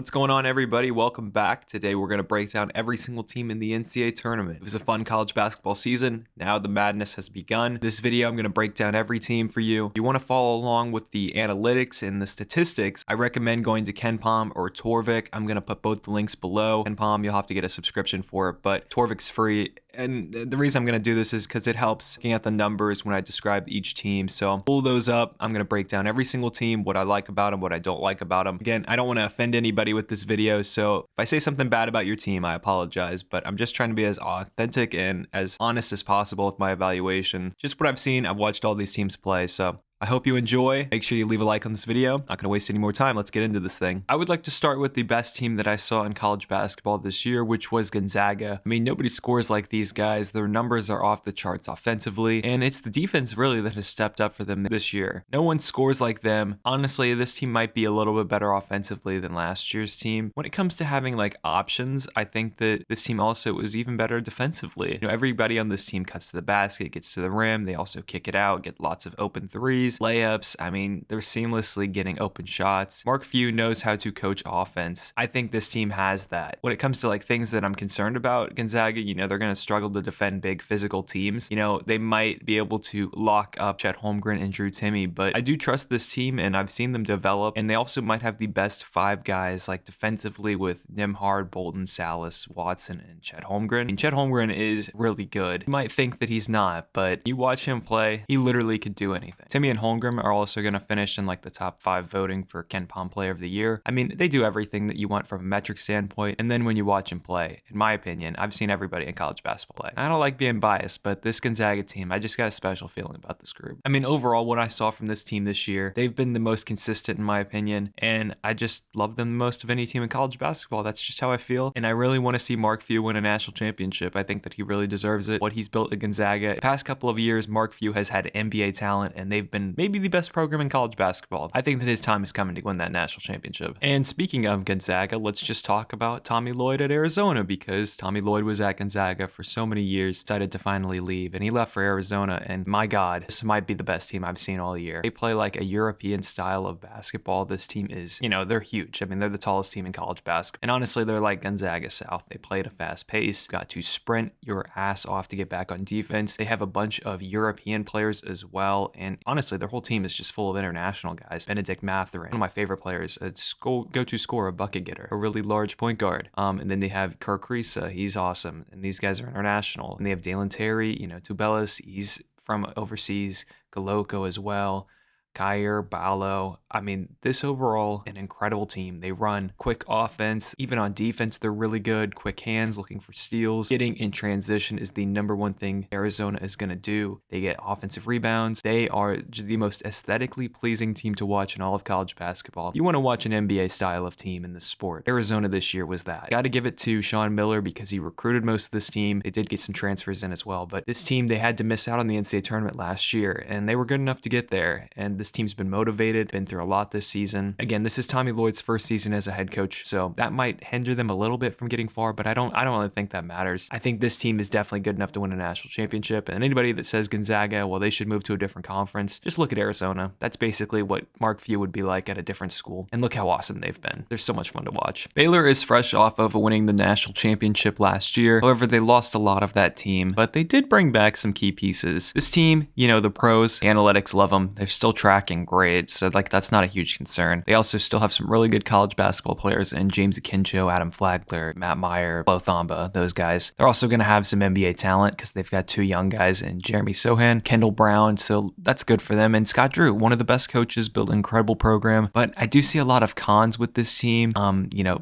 What's going on, everybody? Welcome back. Today we're going to break down every single team in the NCAA tournament. It was a fun college basketball season. Now the madness has begun. This video, I'm going to break down every team for you. If you want to follow along with the analytics and the statistics, I recommend going to KenPom or Torvik. I'm going to put both the links below. KenPom, you'll have to get a subscription for it, but Torvik's free. And the reason I'm going to do this is because it helps looking at the numbers when I describe each team. So I'll pull those up. I'm going to break down every single team, what I like about them, what I don't like about them. Again, I don't want to offend anybody with this video, so if I say something bad about your team, I apologize, but I'm just trying to be as authentic and as honest as possible with my evaluation. Just what I've seen. I've watched all these teams play, so I hope you enjoy. Make sure you leave a like on this video. Not gonna waste any more time. Let's get into this thing. I would like to start with the best team that I saw in college basketball this year, which was Gonzaga. I mean, nobody scores like these guys. Their numbers are off the charts offensively, and it's the defense really that has stepped up for them this year. No one scores like them. Honestly, this team might be a little bit better offensively than last year's team. When it comes to having like options, I think that this team also was even better defensively. Everybody on this team cuts to the basket, gets to the rim. They also kick it out, get lots of open threes, layups. I mean, they're seamlessly getting open shots. Mark Few knows how to coach offense. I think this team has that. When it comes to like things that I'm concerned about Gonzaga, they're going to struggle to defend big physical teams. They might be able to lock up Chet Holmgren and Drew Timme, but I do trust this team and I've seen them develop, and they also might have the best five guys like defensively with Nembhard, Bolton, Salas, Watson, and Chet Holmgren. And Chet Holmgren is really good. You might think that he's not, but you watch him play, he literally could do anything. Timme and Holmgren are also going to finish in like the top 5 voting for KenPom Player of the Year. I mean, they do everything that you want from a metric standpoint, and then when you watch him play, in my opinion, I've seen everybody in college basketball play. I don't like being biased, but this Gonzaga team, I just got a special feeling about this group. I mean, overall, what I saw from this team this year, they've been the most consistent in my opinion, and I just love them the most of any team in college basketball. That's just how I feel, and I really want to see Mark Few win a national championship. I think that he really deserves it. What he's built at Gonzaga, the past couple of years, Mark Few has had NBA talent, and they've been maybe the best program in college basketball. I think that his time is coming to win that national championship. And speaking of Gonzaga, let's just talk about Tommy Lloyd at Arizona, because Tommy Lloyd was at Gonzaga for so many years, decided to finally leave, and he left for Arizona, and my God, this might be the best team I've seen all year. They play like a European style of basketball. This team is, they're huge. I mean, they're the tallest team in college basketball, and honestly, they're like Gonzaga South. They play at a fast pace. You got to sprint your ass off to get back on defense. They have a bunch of European players as well, and honestly, their whole team is just full of international guys. Benedict Mathurin, one of my favorite players, a go-to scorer, a bucket getter, a really large point guard. And then they have Kirk Risa, he's awesome, and these guys are international. And they have Dalen Terry, Tubelis, he's from overseas, Galoko as well, Kyer, Ballo. I mean, this overall, an incredible team. They run quick offense. Even on defense, they're really good. Quick hands, looking for steals. Getting in transition is the number one thing Arizona is going to do. They get offensive rebounds. They are the most aesthetically pleasing team to watch in all of college basketball. You want to watch an NBA style of team in this sport. Arizona this year was that. Got to give it to Sean Miller because he recruited most of this team. They did get some transfers in as well, but this team, they had to miss out on the NCAA tournament last year, and they were good enough to get there. And this team's been motivated, been through a lot this season. Again, this is Tommy Lloyd's first season as a head coach, so that might hinder them a little bit from getting far, but I don't really think that matters. I think this team is definitely good enough to win a national championship, and anybody that says Gonzaga, well, they should move to a different conference, just look at Arizona. That's basically what Mark Few would be like at a different school, and look how awesome they've been. They're so much fun to watch. Baylor is fresh off of winning the national championship last year. However, they lost a lot of that team, but they did bring back some key pieces. This team, the pros, the analytics love them. They're still tracking grades, so that's not a huge concern. They also still have some really good college basketball players in James Akinjo, Adam Flagler, Matt Meyer, Flo Thamba, those guys. They're also going to have some NBA talent because they've got 2 young guys in Jeremy Sohan, Kendall Brown, so that's good for them. And Scott Drew, one of the best coaches, built an incredible program, but I do see a lot of cons with this team.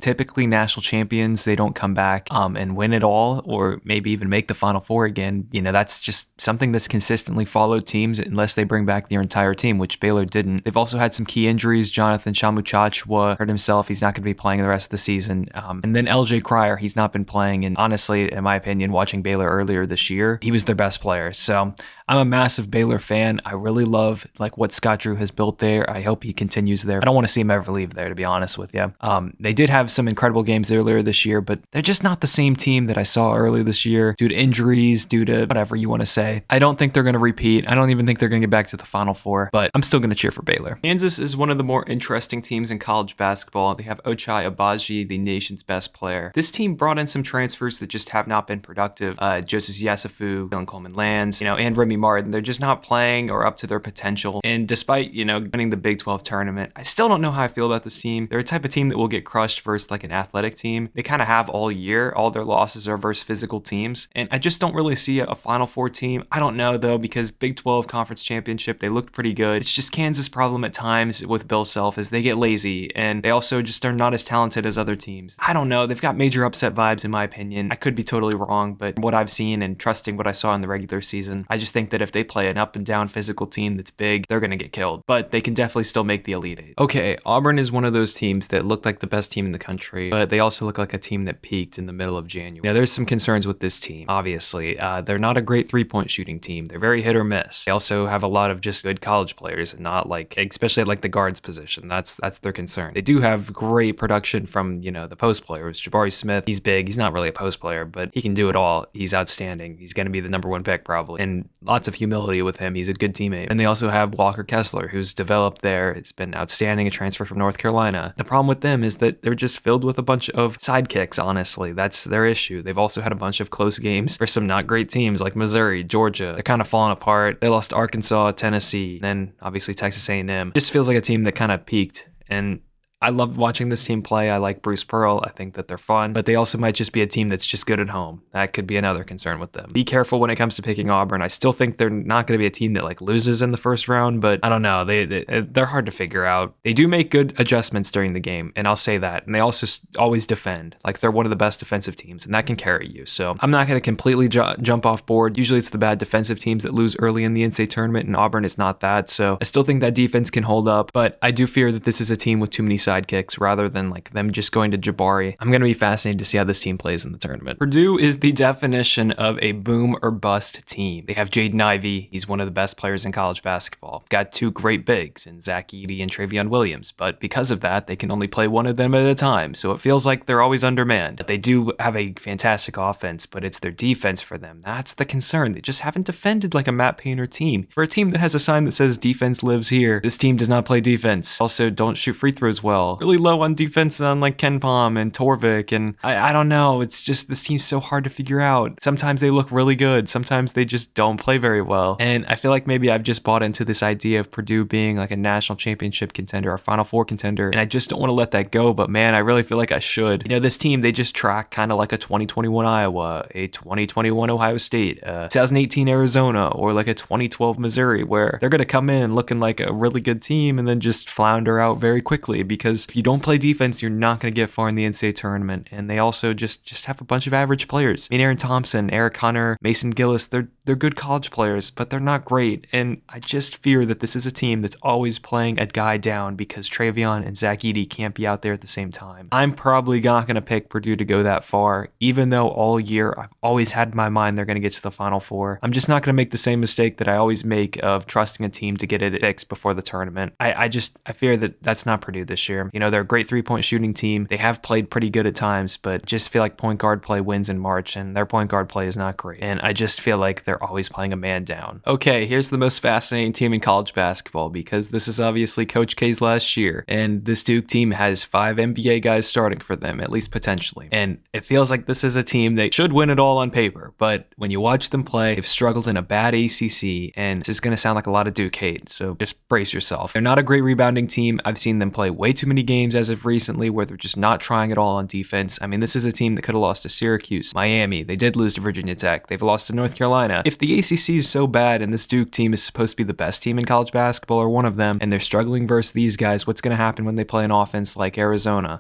Typically national champions, they don't come back and win it all, or maybe even make the Final Four again. That's just something that's consistently followed teams unless they bring back their entire team, which Baylor didn't. They've also had some key injuries. Jonathan Shamuchachua hurt himself. He's not going to be playing the rest of the season. And then LJ Cryer, he's not been playing. And honestly, in my opinion, watching Baylor earlier this year, he was their best player. So I'm a massive Baylor fan. I really love like what Scott Drew has built there. I hope he continues there. I don't want to see him ever leave there, to be honest with you. They did have some incredible games earlier this year, but they're just not the same team that I saw earlier this year due to injuries, due to whatever you want to say. I don't think they're going to repeat. I don't even think they're going to get back to the Final Four, but I'm still going to cheer for Baylor. Kansas is one of the more interesting teams in college basketball. They have Ochai Agbaji, the nation's best player. This team brought in some transfers that just have not been productive. Joseph Yasafu, Dylan Coleman-Lands, and Remy Martin. They're just not playing or up to their potential. And despite, winning the Big 12 tournament, I still don't know how I feel about this team. They're a type of team that will get crushed versus like an athletic team. They kind of have all year. All their losses are versus physical teams. And I just don't really see a Final Four team. I don't know though, because Big 12 Conference Championship, they looked pretty good. It's just Kansas' problem at times with Bill Self is they get lazy and they also just are not as talented as other teams. I don't know. They've got major upset vibes in my opinion. I could be totally wrong, but what I've seen and trusting what I saw in the regular season, I just think that if they play an up and down physical team that's big, they're going to get killed. But they can definitely still make the Elite Eight. Okay, Auburn is one of those teams that looked like the best team in the country, but they also look like a team that peaked in the middle of January. Now, there's some concerns with this team, obviously. They're not a great three-point shooting team. They're very hit or miss. They also have a lot of just good college players and not like, especially at like the guards position. That's their concern. They do have great production from, the post players. Jabari Smith, he's big. He's not really a post player, but he can do it all. He's outstanding. He's going to be the number one pick probably. And lots of humility with him. He's a good teammate. And they also have Walker Kessler, who's developed there. It's been outstanding, a transfer from North Carolina. The problem with them is that they're just filled with a bunch of sidekicks, honestly. That's their issue. They've also had a bunch of close games for some not great teams like Missouri, Georgia. They're kind of falling apart. They lost to Arkansas, Tennessee, and then obviously Texas A&M. Just feels like a team that kind of peaked. And I love watching this team play. I like Bruce Pearl. I think that they're fun, but they also might just be a team that's just good at home. That could be another concern with them. Be careful when it comes to picking Auburn. I still think they're not going to be a team that like loses in the first round, but I don't know. They're hard to figure out. They do make good adjustments during the game, and I'll say that. And they also always defend. Like they're one of the best defensive teams, and that can carry you. So I'm not going to completely jump off board. Usually it's the bad defensive teams that lose early in the NCAA tournament, and Auburn is not that. So I still think that defense can hold up, but I do fear that this is a team with too many sidekicks rather than like them just going to Jabari. I'm going to be fascinated to see how this team plays in the tournament. Purdue is the definition of a boom or bust team. They have Jaden Ivey. He's one of the best players in college basketball. Got two great bigs in Zach Edey and Travion Williams, but because of that, they can only play one of them at a time. So it feels like they're always undermanned. They do have a fantastic offense, but it's their defense for them. That's the concern. They just haven't defended like a Matt Painter team. For a team that has a sign that says defense lives here, this team does not play defense. Also, don't shoot free throws well. Really low on defense on like Ken Pom and Torvik, and I don't know. It's just this team's so hard to figure out. Sometimes they look really good. Sometimes they just don't play very well. And I feel like maybe I've just bought into this idea of Purdue being like a national championship contender or Final Four contender, and I just don't want to let that go. But man, I really feel like I should. This team, they just track kind of like a 2021 Iowa, a 2021 Ohio State, 2018 Arizona, or like a 2012 Missouri, where they're going to come in looking like a really good team and then just flounder out very quickly, because if you don't play defense, you're not going to get far in the NCAA tournament. And they also just have a bunch of average players. I mean, Aaron Thompson, Eric Hunter, Mason Gillis, they're good college players, but they're not great. And I just fear that this is a team that's always playing a guy down because Travion and Zach Edey can't be out there at the same time. I'm probably not going to pick Purdue to go that far, even though all year I've always had in my mind they're going to get to the Final Four. I'm just not going to make the same mistake that I always make of trusting a team to get it fixed before the tournament. I fear that that's not Purdue this year. They're a great three-point shooting team. They have played pretty good at times, but just feel like point guard play wins in March, and their point guard play is not great. And I just feel like they're always playing a man down. Okay, here's the most fascinating team in college basketball, because this is obviously Coach K's last year, and this Duke team has 5 NBA guys starting for them, at least potentially. And it feels like this is a team that should win it all on paper, but when you watch them play, they've struggled in a bad ACC, and this is going to sound like a lot of Duke hate, so just brace yourself. They're not a great rebounding team. I've seen them play way too many games as of recently where they're just not trying at all on defense. I mean, this is a team that could have lost to Syracuse, Miami. They did lose to Virginia Tech. They've lost to North Carolina. If the ACC is so bad and this Duke team is supposed to be the best team in college basketball or one of them, and they're struggling versus these guys, what's going to happen when they play an offense like Arizona?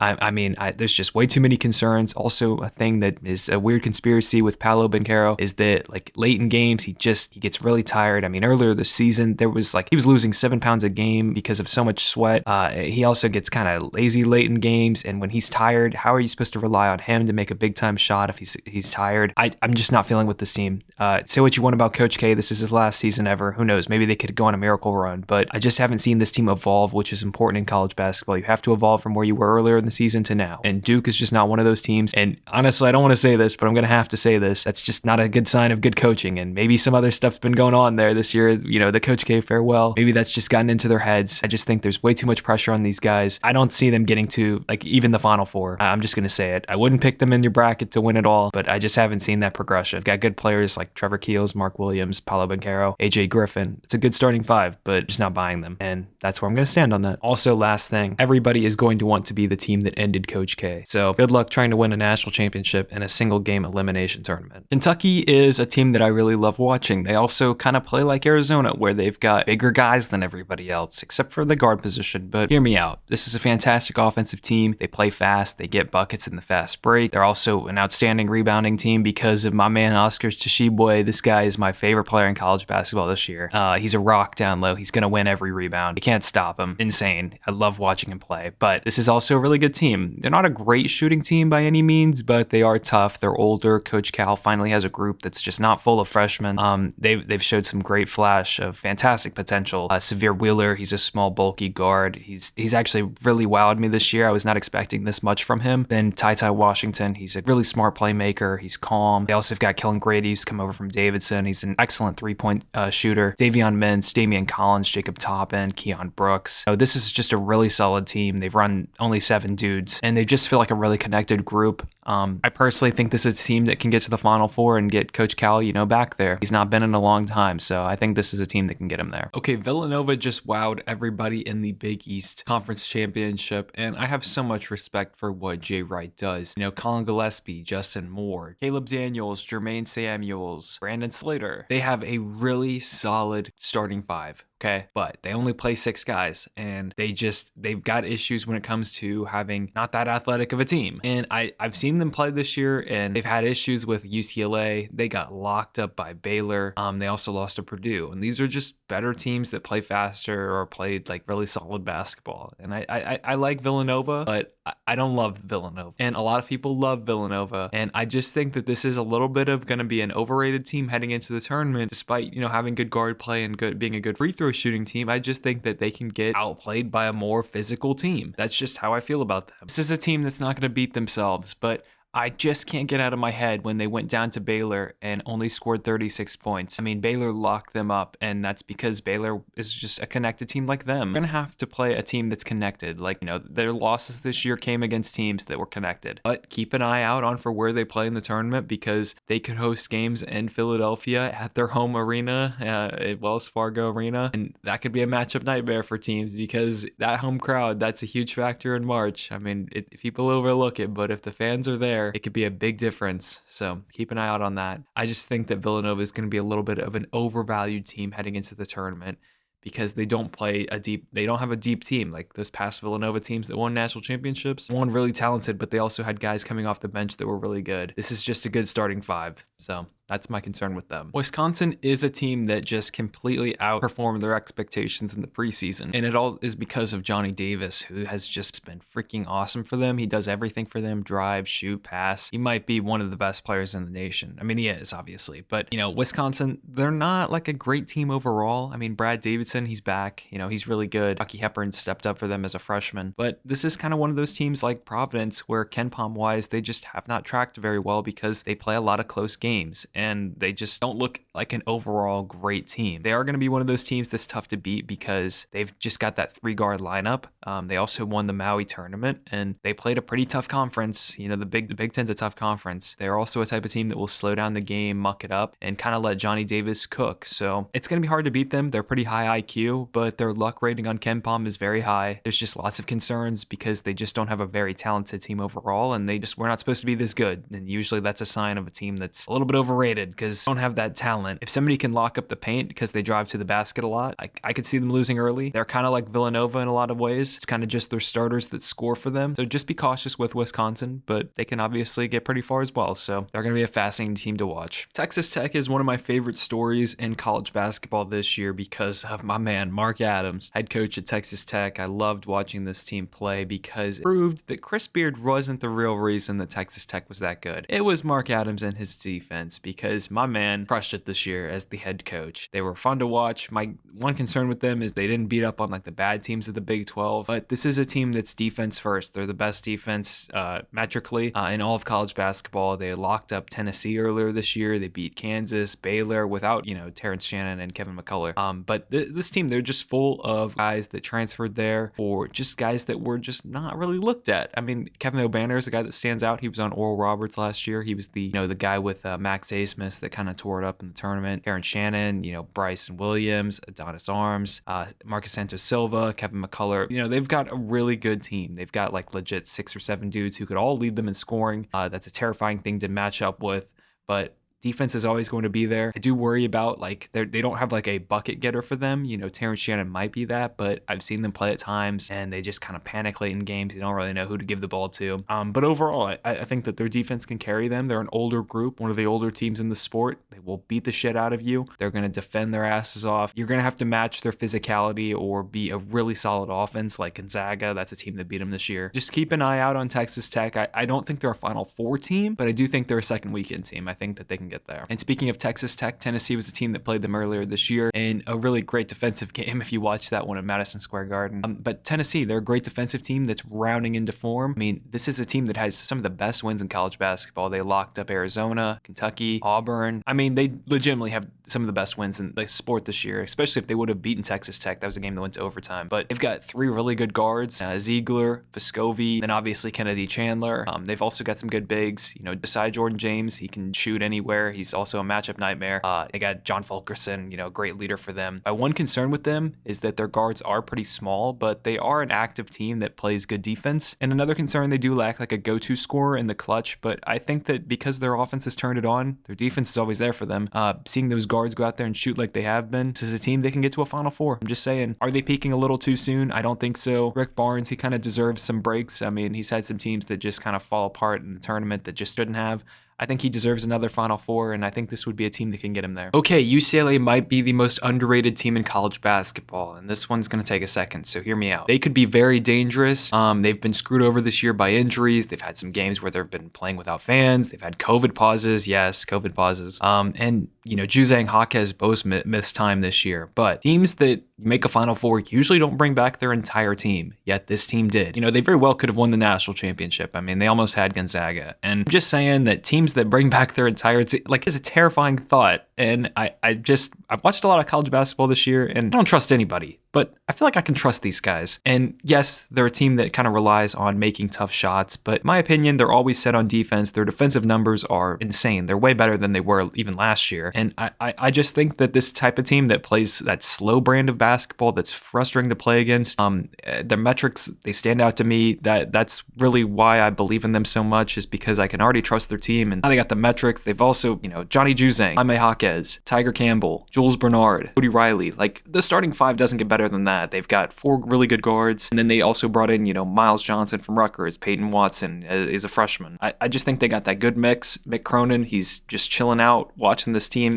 There's just way too many concerns. Also, a thing that is a weird conspiracy with Paolo Banchero is that like late in games, he gets really tired. I mean, earlier this season, he was losing 7 pounds a game because of so much sweat. He also gets kind of lazy late in games, and when he's tired, how are you supposed to rely on him to make a big time shot if he's tired? I'm just not feeling with this team. Seton what you want about Coach K. This is his last season ever. Who knows? Maybe they could go on a miracle run, but I just haven't seen this team evolve, which is important in college basketball. You have to evolve from where you were earlier in the season to now. And Duke is just not one of those teams. And honestly, I don't want to say this, but I'm going to have to say this. That's just not a good sign of good coaching. And maybe some other stuff's been going on there this year. You know, the Coach K farewell. Maybe that's just gotten into their heads. I just think there's way too much pressure on these guys. I don't see them getting to like even the Final Four. I'm just going to say it. I wouldn't pick them in your bracket to win it all, but I just haven't seen that progression. Got good players like Trevor Keels, Mark Williams, Paolo Banchero, AJ Griffin. It's a good starting five, but just not buying them. And that's where I'm going to stand on that. Also, last thing, everybody is going to want to be the team that ended Coach K. So good luck trying to win a national championship in a single game elimination tournament. Kentucky is a team that I really love watching. They also kind of play like Arizona, where they've got bigger guys than everybody else, except for the guard position. But hear me out. This is a fantastic offensive team. They play fast. They get buckets in the fast break. They're also an outstanding rebounding team because of my man Oscar Tshiebwe. This guy is my favorite player in college basketball this year. He's a rock down low. He's going to win every rebound. You can't stop him. Insane. I love watching him play. But this is also a really good team. They're not a great shooting team by any means, but they are tough. They're older. Coach Cal finally has a group that's just not full of freshmen. They've showed some great flash of fantastic potential. Severe Wheeler, he's a small, bulky guard. He's actually really wowed me this year. I was not expecting this much from him. Then Ty Washington, he's a really smart playmaker. He's calm. They also have got Kellen Grady, who's come over from Davidson. He's an excellent three-point shooter. Davion Mintz, Damian Collins, Jacob Toppin, Keon Brooks. So this is just a really solid team. They've run only 7 dudes, and they just feel like a really connected group. I personally think this is a team that can get to the Final Four and get Coach Cal, back there. He's not been in a long time, so I think this is a team that can get him there. Okay, Villanova just wowed everybody in the Big East Conference Championship, and I have so much respect for what Jay Wright does. Colin Gillespie, Justin Moore, Caleb Daniels, Jermaine Samuels, Brandon Slater. They have a really solid starting five. Okay, but they only play 6 guys, and they've got issues when it comes to having not that athletic of a team. And I've seen them play this year, and they've had issues with UCLA. They got locked up by Baylor. They also lost to Purdue, and these are just better teams that play faster or played like really solid basketball. And I like Villanova, but I don't love Villanova, and a lot of people love Villanova. And I just think that this is a little bit of going to be an overrated team heading into the tournament, despite having good guard play and being a good free throw shooting team. I just think that they can get outplayed by a more physical team. That's just how I feel about them. This is a team that's not going to beat themselves, but I just can't get out of my head when they went down to Baylor and only scored 36 points. I mean, Baylor locked them up, and that's because Baylor is just a connected team like them. They're going to have to play a team that's connected. Like, their losses this year came against teams that were connected. But keep an eye out for where they play in the tournament, because they could host games in Philadelphia at their home arena, at Wells Fargo Arena. And that could be a matchup nightmare for teams, because that home crowd, that's a huge factor in March. I mean, people overlook it, but if the fans are there, it could be a big difference. So keep an eye out on that. I just think that Villanova is going to be a little bit of an overvalued team heading into the tournament, because they don't have a deep team like those past Villanova teams that won national championships. One really talented, but they also had guys coming off the bench that were really good. This is just a good starting five. So that's my concern with them. Wisconsin is a team that just completely outperformed their expectations in the preseason. And it all is because of Johnny Davis, who has just been freaking awesome for them. He does everything for them: drive, shoot, pass. He might be one of the best players in the nation. I mean, he is, obviously. But, Wisconsin, they're not like a great team overall. I mean, Brad Davidson, he's back. He's really good. Bucky Hepburn stepped up for them as a freshman. But this is kind of one of those teams like Providence, where Ken Palm-wise, they just have not tracked very well because they play a lot of close games, and they just don't look like an overall great team. They are going to be one of those teams that's tough to beat because they've just got that 3-guard lineup. They also won the Maui tournament, and they played a pretty tough conference. The Big Ten's a tough conference. They're also a type of team that will slow down the game, muck it up, and kind of let Johnny Davis cook. So it's going to be hard to beat them. They're pretty high IQ, but their luck rating on Ken Palm is very high. There's just lots of concerns because they just don't have a very talented team overall, and we're not supposed to be this good. And usually that's a sign of a team that's a little bit overrated, because they don't have that talent. If somebody can lock up the paint because they drive to the basket a lot, I could see them losing early. They're kind of like Villanova in a lot of ways. It's kind of just their starters that score for them. So just be cautious with Wisconsin, but they can obviously get pretty far as well. So they're going to be a fascinating team to watch. Texas Tech is one of my favorite stories in college basketball this year because of my man, Mark Adams, head coach at Texas Tech. I loved watching this team play because it proved that Chris Beard wasn't the real reason that Texas Tech was that good. It was Mark Adams and his defense, because because my man crushed it this year as the head coach. They were fun to watch. My one concern with them is they didn't beat up on like the bad teams of the Big 12, but this is a team that's defense first. They're the best defense metrically in all of college basketball. They locked up Tennessee earlier this year. They beat Kansas, Baylor without, Terrence Shannon and Kevin McCullough. But this team, they're just full of guys that transferred there or just guys that were just not really looked at. I mean, Kevin O'Banner is a guy that stands out. He was on Oral Roberts last year. He was the guy with Max Asmus that kind of tore it up in the tournament. Terrence Shannon, Bryson Williams, Adonis Arms, Marcus Santos Silva, Kevin McCullough. They've got a really good team. They've got like legit 6 or 7 dudes who could all lead them in scoring. That's a terrifying thing to match up with, but defense is always going to be there. I do worry about they don't have like a bucket getter for them. Terrence Shannon might be that, but I've seen them play at times and they just kind of panic late in games. You don't really know who to give the ball to. But overall, I think that their defense can carry them. They're an older group, one of the older teams in the sport. They will beat the shit out of you. They're going to defend their asses off. You're going to have to match their physicality or be a really solid offense like Gonzaga. That's a team that beat them this year. Just keep an eye out on Texas Tech. I don't think they're a Final Four team, but I do think they're a second weekend team. I think that they can get there. And speaking of Texas Tech, Tennessee was a team that played them earlier this year in a really great defensive game if you watch that one at Madison Square Garden. But Tennessee, they're a great defensive team that's rounding into form. I mean, this is a team that has some of the best wins in college basketball. They locked up Arizona, Kentucky, Auburn. I mean, they legitimately have some of the best wins in the sport this year, especially if they would have beaten Texas Tech. That was a game that went to overtime. But they've got 3 really good guards, Ziegler, Vescovi, and obviously Kennedy Chandler. They've also got some good bigs. Beside Jordan James, he can shoot anywhere. He's also a matchup nightmare. They got John Fulkerson, great leader for them. My one concern with them is that their guards are pretty small, but they are an active team that plays good defense. And another concern, they do lack like a go-to scorer in the clutch, but I think that because their offense has turned it on, their defense is always there for them. Seeing those guards go out there and shoot like they have been, this is a team that can get to a Final Four. I'm just saying, are they peaking a little too soon? I don't think so. Rick Barnes, he kind of deserves some breaks. I mean, he's had some teams that just kind of fall apart in the tournament that just shouldn't have. I think he deserves another Final Four, and I think this would be a team that can get him there. Okay, UCLA might be the most underrated team in college basketball, and this one's going to take a second, so hear me out. They could be very dangerous. They've been screwed over this year by injuries. They've had some games where they've been playing without fans. They've had COVID pauses. Yes, COVID pauses. And, Juzang Hawkes both missed time this year. But teams that make a Final Four usually don't bring back their entire team, yet this team did. They very well could have won the national championship. I mean, they almost had Gonzaga. And I'm just saying that teams that bring back their entire team, is a terrifying thought. And I've watched a lot of college basketball this year, and I don't trust anybody, but I feel like I can trust these guys. And yes, they're a team that kind of relies on making tough shots, but in my opinion, they're always set on defense. Their defensive numbers are insane. They're way better than they were even last year. And I just think that this type of team that plays that slow brand of basketball that's frustrating to play against, their metrics, they stand out to me. That's really why I believe in them so much, is because I can already trust their team. And now they got the metrics. They've also, Johnny Juzang, Jaime Hawkes, Tiger Campbell, Jules Bernard, Cody Riley. The starting 5 doesn't get better than that. They've got 4 really good guards. And then they also brought in, Miles Johnson from Rutgers. Peyton Watson is a freshman. I just think they got that good mix. Mick Cronin, he's just chilling out, watching this team.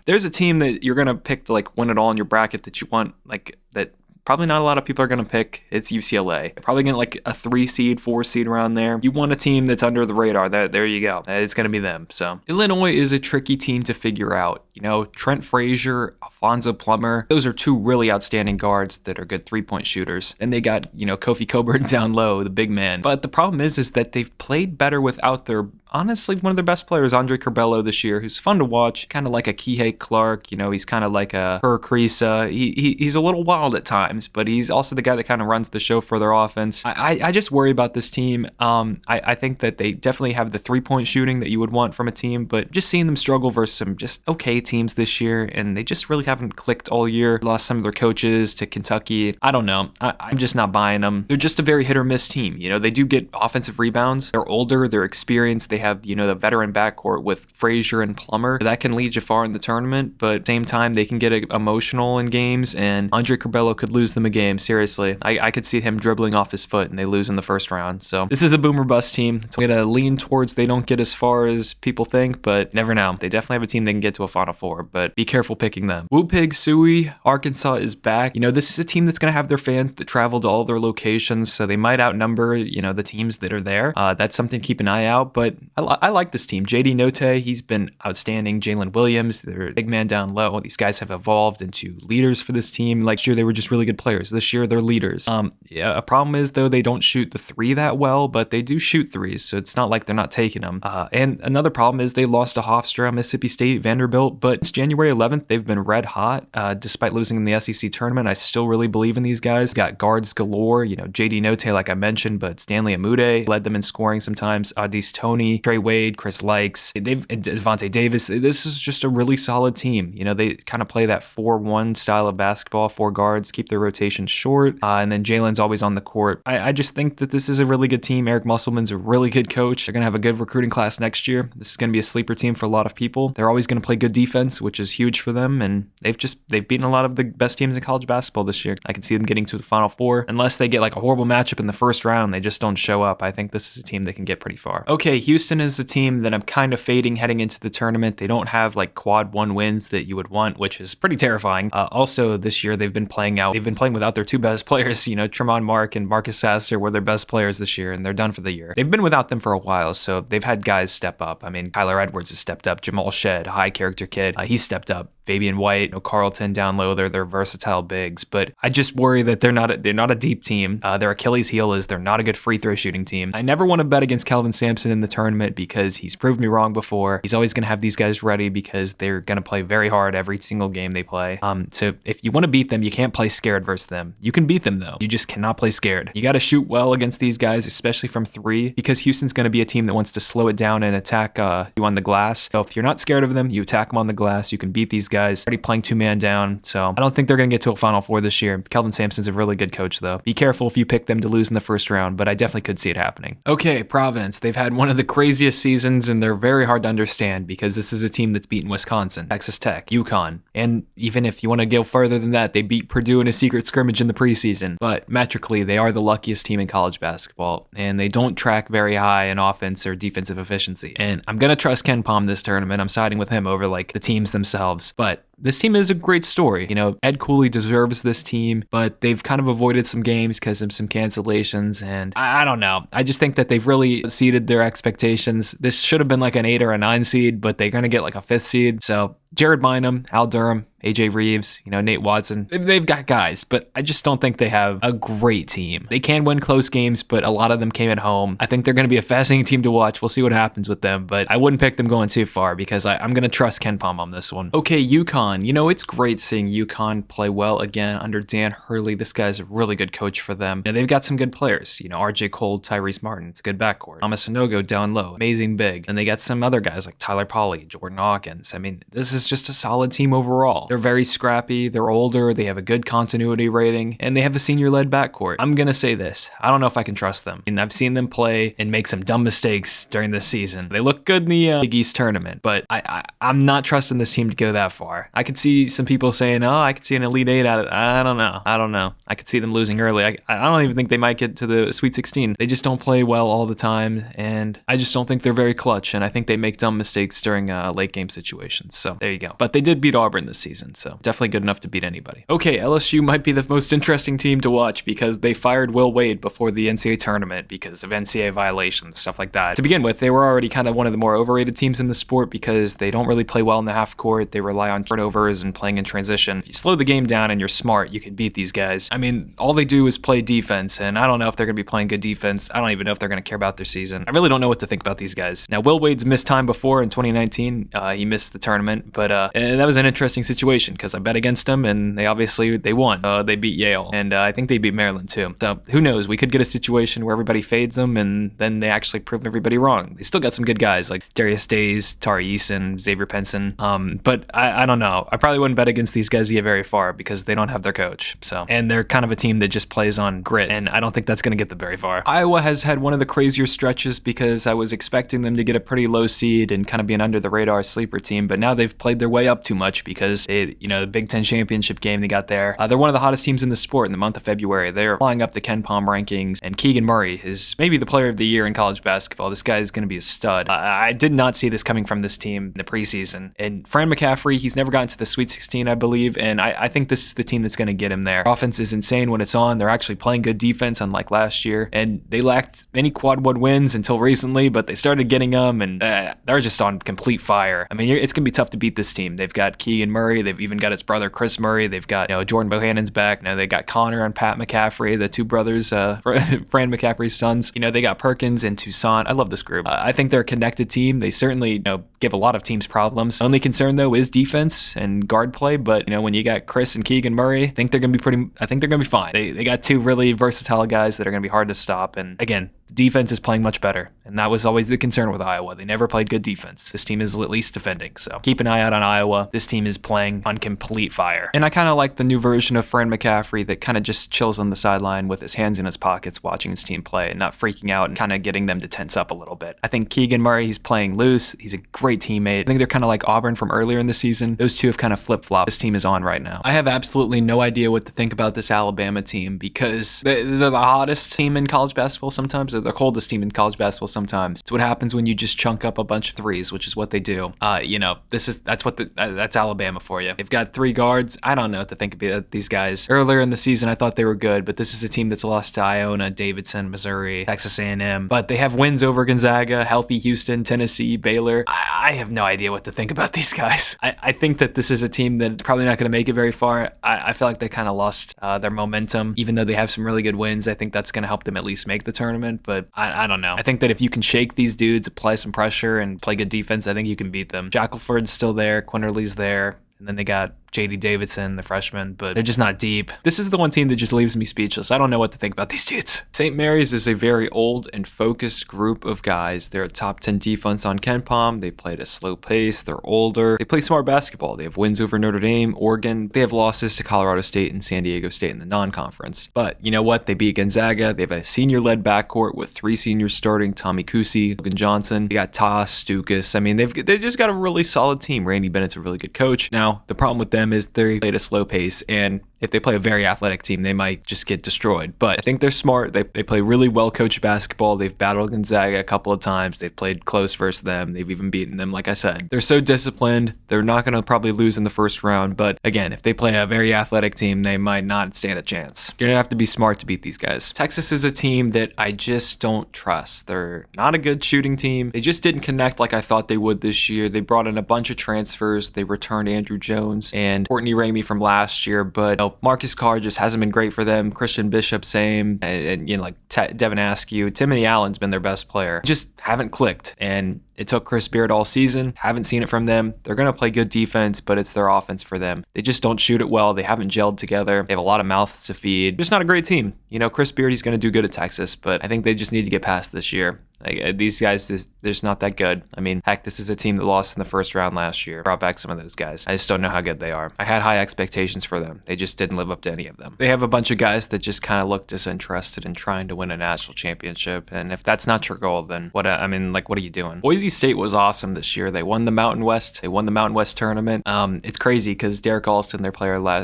There's a team that you're going to pick to win it all in your bracket that you want, that probably not a lot of people are going to pick. It's UCLA. They're probably going to a 3 seed, 4 seed around there. You want a team that's under the radar. There you go. It's going to be them. So Illinois is a tricky team to figure out. Trent Frazier, Alfonso Plummer, those are 2 really outstanding guards that are good 3-point shooters. And they got, Kofi Cockburn down low, the big man. But the problem is that they've played better without their, honestly, one of their best players, Andre Curbelo this year, who's fun to watch, kind of like a Kihei Clark. He's kind of like a Per Kriisa. He's a little wild at times, but he's also the guy that kind of runs the show for their offense. I just worry about this team. I think that they definitely have the 3-point shooting that you would want from a team, but just seeing them struggle versus some just okay teams this year, and they just really haven't clicked all year. Lost some of their coaches to Kentucky. I don't know. I'm just not buying them. They're just a very hit or miss team. They do get offensive rebounds. They're older. They're experienced. They have, the veteran backcourt with Frazier and Plummer. That can lead you far in the tournament, but at the same time, they can get emotional in games, and Andre Curbelo could lose lose them a game. Seriously, I could see him dribbling off his foot and they lose in the first round. So this is a boomer bust team. It's going to lean towards they don't get as far as people think, but never know. They definitely have a team that can get to a Final Four, but be careful picking them. Woo Pig Sooie, Arkansas is back. This is a team that's going to have their fans that travel to all their locations, so they might outnumber, the teams that are there. That's something to keep an eye out, but I like this team. JD Notae, he's been outstanding. Jalen Williams, their big man down low. These guys have evolved into leaders for this team. Last year, they were just really good players. This year, they're leaders. A problem is, though, they don't shoot the three that well, but they do shoot threes, so it's not like they're not taking them. And another problem is they lost to Hofstra, Mississippi State, Vanderbilt, but it's January 11th. They've been red hot. Despite losing in the SEC tournament, I still really believe in these guys. Got guards galore, JD Notae, like I mentioned, but Stanley Amude led them in scoring sometimes. Adis Toney, Trey Wade, Chris Likes, Devontae Davis. This is just a really solid team. They kind of play that 4-1 style of basketball, 4 guards, keep their rotation short, and then Jalen's always on the court. I just think that this is a really good team. Eric Musselman's a really good coach. They're going to have a good recruiting class next year. This is going to be a sleeper team for a lot of people. They're always going to play good defense, which is huge for them, and they've beaten a lot of the best teams in college basketball this year. I can see them getting to the Final Four. Unless they get like a horrible matchup in the first round, they just don't show up. I think this is a team that can get pretty far. Okay, Houston is a team that I'm kind of fading heading into the tournament. They don't have like quad 1 wins that you would want, which is pretty terrifying. Also, this year they've been playing without their 2 best players. Tremont Mark and Marcus Sasser were their best players this year, and they're done for the year. They've been without them for a while, so they've had guys step up. Kyler Edwards has stepped up. Jamal Shed, high character kid, he stepped up. Fabian White, Carlton down low, they're versatile bigs, but I just worry that they're not a deep team. Their Achilles heel is they're not a good free throw shooting team. I never want to bet against Kelvin Sampson in the tournament because he's proved me wrong before. He's always going to have these guys ready because they're going to play very hard every single game they play. So if you want to beat them, you can't play scared versus them. You can beat them though. You just cannot play scared. You got to shoot well against these guys, especially from 3, because Houston's going to be a team that wants to slow it down and attack you on the glass. So if you're not scared of them, you attack them on the glass. You can beat these guys. Already playing 2-man down, so I don't think they're going to get to a Final Four this year. Kelvin Sampson's a really good coach, though. Be careful if you pick them to lose in the first round, but I definitely could see it happening. Okay, Providence. They've had one of the craziest seasons, and they're very hard to understand because this is a team that's beaten Wisconsin, Texas Tech, UConn, and even if you want to go further than that, they beat Purdue in a secret scrimmage in the preseason. But metrically, they are the luckiest team in college basketball, and they don't track very high in offense or defensive efficiency. And I'm going to trust Ken Pom this tournament. I'm siding with him over like the teams themselves, but this team is a great story. Ed Cooley deserves this team, but they've kind of avoided some games because of some cancellations, and I don't know. I just think that they've really exceeded their expectations. This should have been like an 8 or a 9 seed, but they're going to get like a 5th seed. So Jared Bynum, Al Durham, AJ Reeves, Nate Watson, they've got guys, but I just don't think they have a great team. They can win close games, but a lot of them came at home. I think they're going to be a fascinating team to watch. We'll see what happens with them, but I wouldn't pick them going too far because I'm going to trust Ken Pom on this one. Okay, UConn. It's great seeing UConn play well again under Dan Hurley. This guy's a really good coach for them. They've got some good players. RJ Cole, Tyrese Martin. It's a good backcourt. Thomas Sanogo down low. Amazing big. And they got some other guys like Tyler Polley, Jordan Hawkins. This is just a solid team overall. They're very scrappy. They're older. They have a good continuity rating. And they have a senior-led backcourt. I'm going to say this. I don't know if I can trust them. I've seen them play and make some dumb mistakes during this season. They look good in the Big East tournament, but I'm not trusting this team to go that far. I could see some people saying, I could see an Elite 8 out of it. I don't know. I could see them losing early. I don't even think they might get to the Sweet 16. They just don't play well all the time, and I just don't think they're very clutch, and I think they make dumb mistakes during late game situations. So there you go. But they did beat Auburn this season, so definitely good enough to beat anybody. Okay, LSU might be the most interesting team to watch because they fired Will Wade before the NCAA tournament because of NCAA violations, stuff like that. To begin with, they were already kind of one of the more overrated teams in the sport because they don't really play well in the half court. They rely on turnovers and playing in transition. If you slow the game down and you're smart, you can beat these guys. All they do is play defense, and I don't know if they're going to be playing good defense. I don't even know if they're going to care about their season. I really don't know what to think about these guys. Now, Will Wade's missed time before in 2019. He missed the tournament, but that was an interesting situation because I bet against them, and they won. They beat Yale, and I think they beat Maryland too. So who knows? We could get a situation where everybody fades them, and then they actually prove everybody wrong. They still got some good guys like Darius Days, Tari Eason, Xavier Penson, but I don't know. know. I probably wouldn't bet against these guys to get very far because they don't have their coach. So, and they're kind of a team that just plays on grit, and I don't think that's going to get them very far. Iowa has had one of the crazier stretches because I was expecting them to get a pretty low seed and kind of be an under the radar sleeper team, but now they've played their way up too much because the Big Ten championship game they got there. They're one of the hottest teams in the sport in the month of February. They're flying up the Ken Pom rankings, and Keegan Murray is maybe the player of the year in college basketball. This guy is going to be a stud. I did not see this coming from this team in the preseason. And Fran McCaffrey, he's never gotten to the Sweet 16, I believe, and I think this is the team that's going to get him there. Offense is insane when it's on. They're actually playing good defense, unlike last year, and they lacked any quad one wins until recently, but they started getting them, and they're just on complete fire. I mean, it's going to be tough to beat this team. They've got Keegan Murray. They've even got his brother Chris Murray. They've got Jordan Bohannon's back. They got Connor and Pat McCaffrey, the two brothers, Fran McCaffrey's sons. They got Perkins and Toussaint. I love this group. I think they're a connected team. They certainly give a lot of teams problems. Only concern though is defense and guard play. But when you got Chris and Keegan Murray, I think they're gonna be fine. They got two really versatile guys that are gonna be hard to stop. And again, defense is playing much better, and that was always the concern with Iowa. They never played good defense. This team is at least defending, so keep an eye out on Iowa. This team is playing on complete fire. And I kind of like the new version of Fran McCaffrey that kind of just chills on the sideline with his hands in his pockets watching his team play and not freaking out and kind of getting them to tense up a little bit. I think Keegan Murray, he's playing loose. He's a great teammate. I think they're kind of like Auburn from earlier in the season. Those two have kind of flip-flopped. This team is on right now. I have absolutely no idea what to think about this Alabama team because they're the hottest team in college basketball sometimes. They're the coldest team in college basketball sometimes. It's what happens when you just chunk up a bunch of threes, which is what they do. That's Alabama for you. They've got three guards. I don't know what to think about these guys. Earlier in the season, I thought they were good, but this is a team that's lost to Iona, Davidson, Missouri, Texas A&M. But they have wins over Gonzaga, healthy Houston, Tennessee, Baylor. I have no idea what to think about these guys. I think that this is a team that's probably not going to make it very far. I feel like they kind of lost their momentum, even though they have some really good wins. I think that's going to help them at least make the tournament, but I don't know. I think that if you can shake these dudes, apply some pressure, and play good defense, I think you can beat them. Shackelford's still there. Quinterly's there. And then they got J.D. Davidson, the freshman, but they're just not deep. This is the one team that just leaves me speechless. I don't know what to think about these dudes. St. Mary's is a very old and focused group of guys. They're a top 10 defense on Ken Pom. They play at a slow pace. They're older. They play smart basketball. They have wins over Notre Dame, Oregon. They have losses to Colorado State and San Diego State in the non-conference. But you know what? They beat Gonzaga. They have a senior-led backcourt with three seniors starting, Tommy Kusi, Logan Johnson. They got Toss, Stukas. I mean, they just got a really solid team. Randy Bennett's a really good coach. Now, the problem with them is they play at a slow pace, and if they play a very athletic team, they might just get destroyed. But I think they're smart. They play really well-coached basketball. They've battled Gonzaga a couple of times. They've played close versus them. They've even beaten them, like I said. They're so disciplined. They're not going to probably lose in the first round. But again, if they play a very athletic team, they might not stand a chance. You're going to have to be smart to beat these guys. Texas is a team that I just don't trust. They're not a good shooting team. They just didn't connect like I thought they would this year. They brought in a bunch of transfers. They returned Andrew Jones and Courtney Ramey from last year, but Marcus Carr just hasn't been great for them. Christian Bishop, same, and Devin Askew, Timothy Allen's been their best player. Just haven't clicked, and it took Chris Beard all season. Haven't seen it from them. They're going to play good defense, but it's their offense for them. They just don't shoot it well. They haven't gelled together. They have a lot of mouths to feed. Just not a great team. Chris Beard, he's going to do good at Texas, but I think they just need to get past this year. These guys, they're just not that good. I mean, heck, this is a team that lost in the first round last year. Brought back some of those guys. I just don't know how good they are. I had high expectations for them. They just didn't live up to any of them. They have a bunch of guys that just kind of look disinterested in trying to win a national championship. And if that's not your goal, then what are you doing? Boise State was awesome this year. They won the Mountain West. They won the Mountain West tournament. It's crazy because Derek Alston, their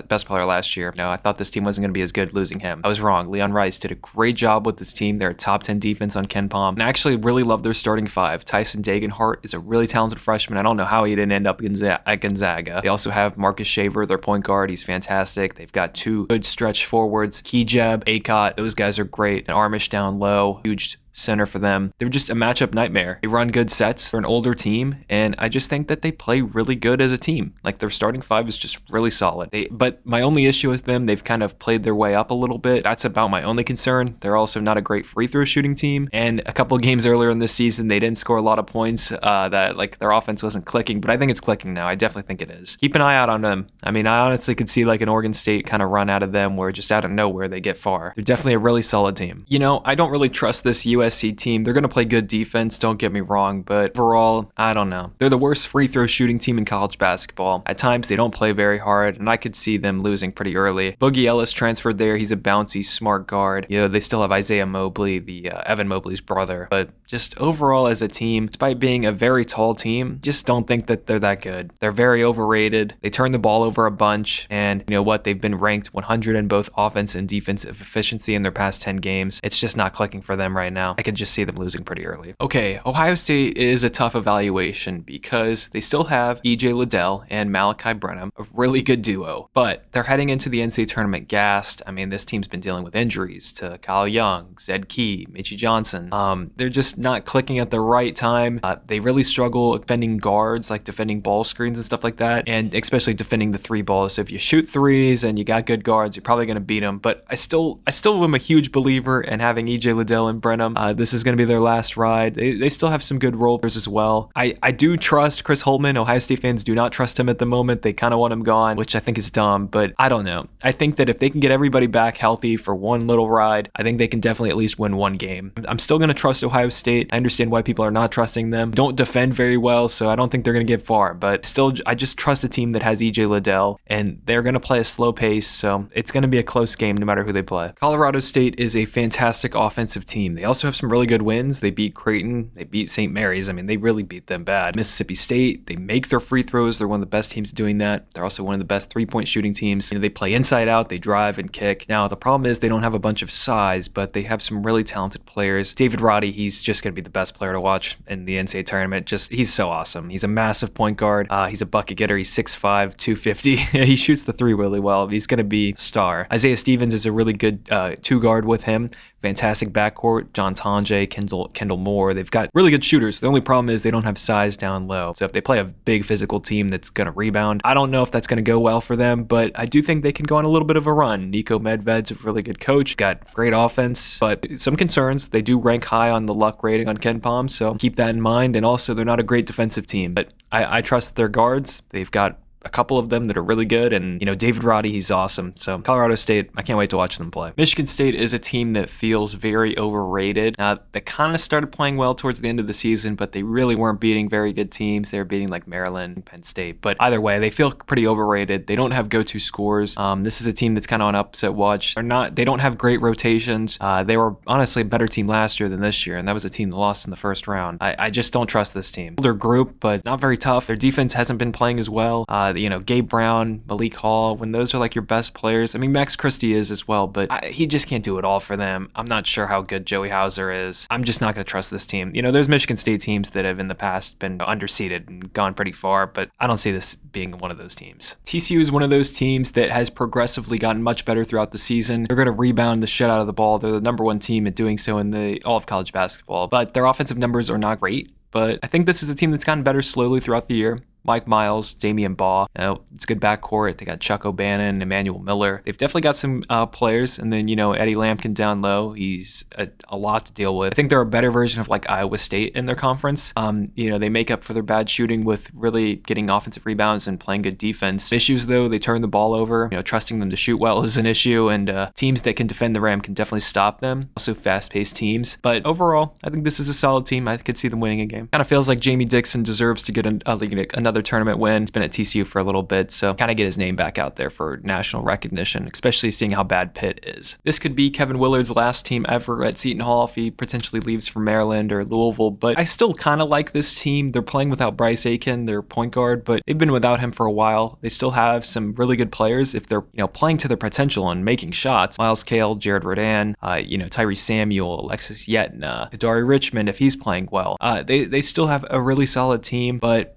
best player last year, I thought this team wasn't going to be as good losing him. I was wrong. Leon Rice did a great job with this team. They're a top 10 defense on Ken Pom. And I actually really love their starting five. Tyson Dagenhart is a really talented freshman. I don't know how he didn't end up at Gonzaga. They also have Marcus Shaver, their point guard. He's fantastic. They've got two good stretch forwards, Kejab, Akot. Those guys are great. And Armish down low, huge center for them. They're just a matchup nightmare. They run good sets. They're an older team, and I just think that they play really good as a team. Their starting five is just really solid. But my only issue with them, they've kind of played their way up a little bit. That's about my only concern. They're also not a great free throw shooting team, and a couple of games earlier in this season, they didn't score a lot of points. Their offense wasn't clicking, but I think it's clicking now. I definitely think it is. Keep an eye out on them. I mean, I honestly could see an Oregon State kind of run out of them where just out of nowhere they get far. They're definitely a really solid team. I don't really trust this USC team. They're going to play good defense, don't get me wrong, but overall, I don't know. They're the worst free throw shooting team in college basketball. At times, they don't play very hard, and I could see them losing pretty early. Boogie Ellis transferred there. He's a bouncy, smart guard. They still have Isaiah Mobley, the Evan Mobley's brother, but just overall as a team, despite being a very tall team, just don't think that they're that good. They're very overrated. They turn the ball over a bunch, and you know what? They've been ranked 100 in both offense and defensive efficiency in their past 10 games. It's just not clicking for them right now. I could just see them losing pretty early. Okay, Ohio State is a tough evaluation because they still have E.J. Liddell and Malachi Brenham, a really good duo, but they're heading into the NCAA tournament gassed. I mean, this team's been dealing with injuries to Kyle Young, Zed Key, Mitchie Johnson. They're just not clicking at the right time. They really struggle defending guards, like defending ball screens and stuff like that, and especially defending the three ball. So if you shoot threes and you got good guards, you're probably going to beat them. But I still am a huge believer in having E.J. Liddell and Brenham. This is going to be their last ride. They still have some good role players as well. I do trust Chris Holtmann. Ohio State fans do not trust him at the moment. They kind of want him gone, which I think is dumb, but I don't know. I think that if they can get everybody back healthy for one little ride, I think they can definitely at least win one game. I'm still going to trust Ohio State. I understand why people are not trusting them. Don't defend very well, so I don't think they're going to get far, but still, I just trust a team that has E.J. Liddell, and they're going to play a slow pace, so it's going to be a close game no matter who they play. Colorado State is a fantastic offensive team. They also have some really good wins. They beat Creighton. They beat St. Mary's. I mean, they really beat them bad. Mississippi State, they make their free throws. They're one of the best teams doing that. They're also one of the best three-point shooting teams. They play inside out. They drive and kick. Now, the problem is they don't have a bunch of size, but they have some really talented players. David Roddy, he's just going to be the best player to watch in the NCAA tournament. He's so awesome. He's a massive point guard. He's a bucket getter. He's 6'5", 250. He shoots the three really well. He's going to be a star. Isaiah Stevens is a really good two guard with him. Fantastic backcourt. John Tonje, Kendall Moore. They've got really good shooters. The only problem is they don't have size down low. So if they play a big physical team that's going to rebound, I don't know if that's going to go well for them, but I do think they can go on a little bit of a run. Nico Medved's a really good coach. Got great offense, but some concerns. They do rank high on the luck rating on KenPom, so keep that in mind. And also, they're not a great defensive team, but I trust their guards. They've got a couple of them that are really good, and David Roddy, he's awesome. So Colorado State, I can't wait to watch them play. Michigan State is a team that feels very overrated. They kind of started playing well towards the end of the season, but they really weren't beating very good teams. They were beating like Maryland, Penn State, but either way, they feel pretty overrated. They don't have go-to scores. This is a team that's kind of on upset watch. They don't have great rotations. They were honestly a better team last year than this year, and that was a team that lost in the first round. I just don't trust this team. Older group, but not very tough. Their defense hasn't been playing as well. Gabe Brown, Malik Hall, when those are like your best players. I mean, Max Christie is as well, but he just can't do it all for them. I'm not sure how good Joey Hauser is. I'm just not going to trust this team. There's Michigan State teams that have in the past been underseeded and gone pretty far, but I don't see this being one of those teams. TCU is one of those teams that has progressively gotten much better throughout the season. They're going to rebound the shit out of the ball. They're the number one team at doing so in all of college basketball, but their offensive numbers are not great. But I think this is a team that's gotten better slowly throughout the year. Mike Miles, Damian Baugh. It's a good backcourt. They got Chuck O'Bannon, Emmanuel Miller. They've definitely got some players. And then, Eddie Lampkin down low. He's a lot to deal with. I think they're a better version of like Iowa State in their conference. They make up for their bad shooting with really getting offensive rebounds and playing good defense. Issues, though, they turn the ball over. Trusting them to shoot well is an issue. And teams that can defend the rim can definitely stop them. Also fast-paced teams. But overall, I think this is a solid team. I could see them winning a game. Kind of feels like Jamie Dixon deserves to get another tournament win. He's been at TCU for a little bit, so kind of get his name back out there for national recognition, especially seeing how bad Pitt is. This could be Kevin Willard's last team ever at Seton Hall if he potentially leaves for Maryland or Louisville, but I still kind of like this team. They're playing without Bryce Aiken, their point guard, but they've been without him for a while. They still have some really good players if they're playing to their potential and making shots. Miles Cale, Jared Rodan, Tyrese Samuel, Alexis Yetna, Kadari Richmond if he's playing well. They still have a really solid team, but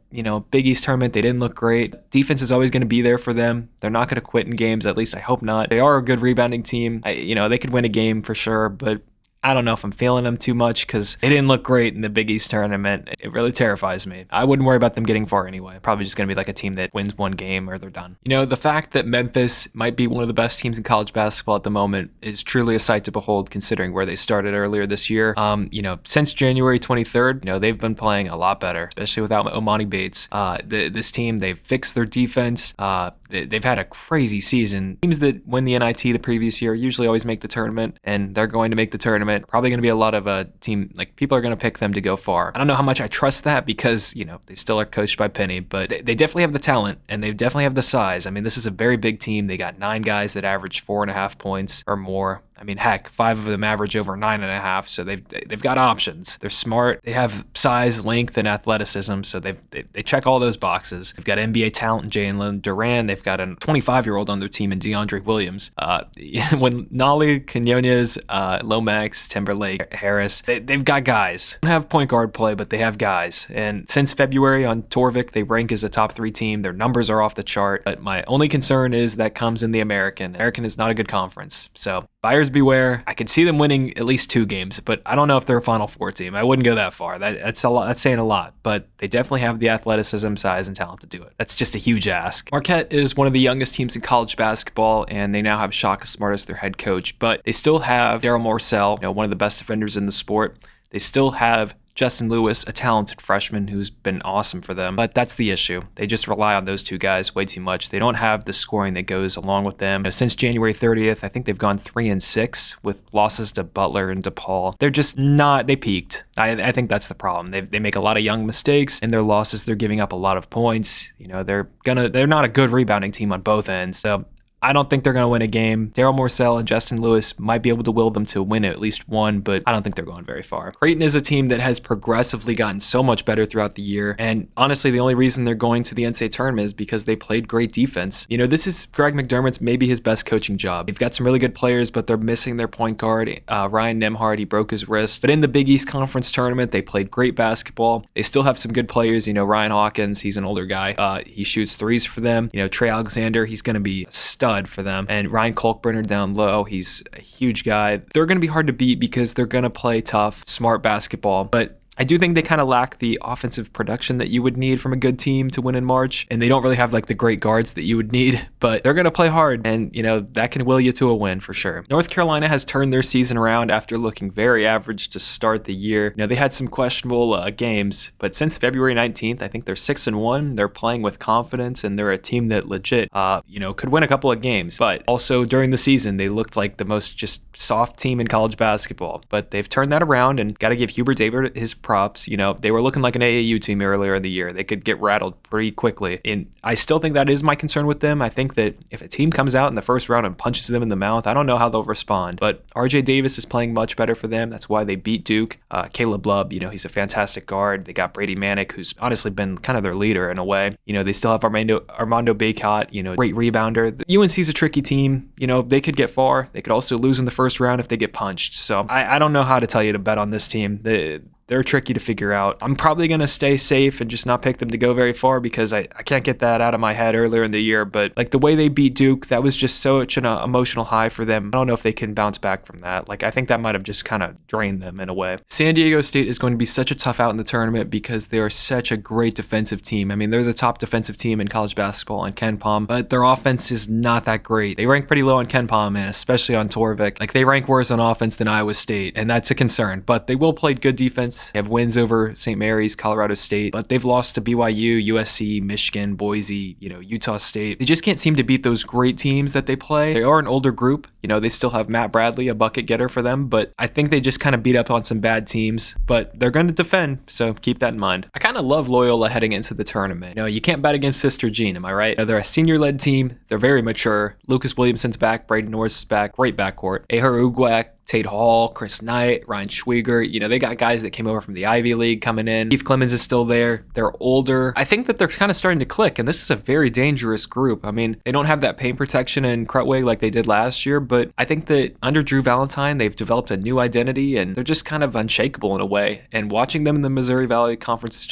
Big East tournament, they didn't look great. Defense is always going to be there for them. They're not going to quit in games, at least I hope not. They are a good rebounding team. They could win a game for sure, but I don't know if I'm feeling them too much because they didn't look great in the Big East tournament. It really terrifies me. I wouldn't worry about them getting far anyway. Probably just going to be like a team that wins one game or they're done. The fact that Memphis might be one of the best teams in college basketball at the moment is truly a sight to behold considering where they started earlier this year. Since January 23rd, they've been playing a lot better, especially without Omani Bates. This team, they've fixed their defense. They've had a crazy season. Teams that win the NIT the previous year usually always make the tournament, and they're going to make the tournament. tournament. Probably going to be a lot of a team, like people are going to pick them to go far. I don't know how much I trust that because, they still are coached by Penny, but they definitely have the talent and they definitely have the size. I mean, this is a very big team. They got 9 guys that average 4.5 points or more. I mean, heck, 5 of them average over 9.5, so they've got options. They're smart. They have size, length, and athleticism, so they check all those boxes. They've got NBA talent in Jalen Duran. They've got a 25-year-old on their team in DeAndre Williams. When Nolly, Quinones, Lomax, Timberlake, Harris, they've got guys. They don't have point guard play, but they have guys. And since February on Torvik, they rank as a top 3 team. Their numbers are off the chart, but my only concern is that comes in the American. American is not a good conference, so buyers beware. I could see them winning at least 2 games, but I don't know if they're a Final Four team. I wouldn't go that far. That's a lot. That's saying a lot, but they definitely have the athleticism, size, and talent to do it. That's just a huge ask. Marquette is one of the youngest teams in college basketball, and they now have Shaka Smart as their head coach, but they still have Daryl Morcell, one of the best defenders in the sport. They still have Justin Lewis, a talented freshman who's been awesome for them. But that's the issue. They just rely on those 2 guys way too much. They don't have the scoring that goes along with them. Since January 30th, I think they've gone 3-6 with losses to Butler and DePaul. They're just not, they peaked. I think that's the problem. They make a lot of young mistakes. In their losses, they're giving up a lot of points. They're not a good rebounding team on both ends. So I don't think they're going to win a game. Daryl Morcell and Justin Lewis might be able to will them to win at least one, but I don't think they're going very far. Creighton is a team that has progressively gotten so much better throughout the year, and honestly, the only reason they're going to the NCAA tournament is because they played great defense. This is Greg McDermott's maybe his best coaching job. They've got some really good players, but they're missing their point guard, Ryan Nembhard. He broke his wrist. But in the Big East Conference tournament, they played great basketball. They still have some good players. Ryan Hawkins, he's an older guy. He shoots threes for them. Trey Alexander, he's going to be a stud for them. And Ryan Kalkbrenner down low, he's a huge guy. They're going to be hard to beat because they're going to play tough, smart basketball. But I do think they kind of lack the offensive production that you would need from a good team to win in March. And they don't really have like the great guards that you would need, but they're going to play hard. And, that can will you to a win for sure. North Carolina has turned their season around after looking very average to start the year. They had some questionable games, but since February 19th, I think they're 6-1. They're playing with confidence and they're a team that legit, could win a couple of games. But also during the season, they looked like the most just soft team in college basketball. But they've turned that around and got to give Hubert David his props. They were looking like an AAU team earlier in the year. They could get rattled pretty quickly. And I still think that is my concern with them. I think that if a team comes out in the first round and punches them in the mouth, I don't know how they'll respond. But RJ Davis is playing much better for them. That's why they beat Duke. Caleb Love, he's a fantastic guard. They got Brady Manick, who's honestly been kind of their leader in a way. They still have Armando Bacot, great rebounder. The UNC's a tricky team. They could get far. They could also lose in the first round if they get punched. So I don't know how to tell you to bet on this team. They're tricky to figure out. I'm probably going to stay safe and just not pick them to go very far because I can't get that out of my head earlier in the year. But like the way they beat Duke, that was just such an emotional high for them. I don't know if they can bounce back from that. I think that might have just kind of drained them in a way. San Diego State is going to be such a tough out in the tournament because they are such a great defensive team. I mean, they're the top defensive team in college basketball on KenPom, but their offense is not that great. They rank pretty low on KenPom, and especially on Torvik. They rank worse on offense than Iowa State, and that's a concern. But they will play good defense. They have wins over St. Mary's, Colorado State, but they've lost to BYU, USC, Michigan, Boise, Utah State. They just can't seem to beat those great teams that they play. They are an older group. They still have Matt Bradley, a bucket getter for them, but I think they just kind of beat up on some bad teams, but they're going to defend, so keep that in mind. I kind of love Loyola heading into the tournament. You can't bet against Sister Jean, am I right? They're a senior-led team. They're very mature. Lucas Williamson's back. Braden Norris is back. Great backcourt. Ahar Ugwak, Tate Hall, Chris Knight, Ryan Schwieger. They got guys that came over from the Ivy League coming in. Keith Clemens is still there. They're older. I think that they're kind of starting to click, and this is a very dangerous group. I mean, they don't have that paint protection in Krutwig like they did last year, but I think that under Drew Valentine, they've developed a new identity, and they're just kind of unshakable in a way. And watching them in the Missouri Valley Conference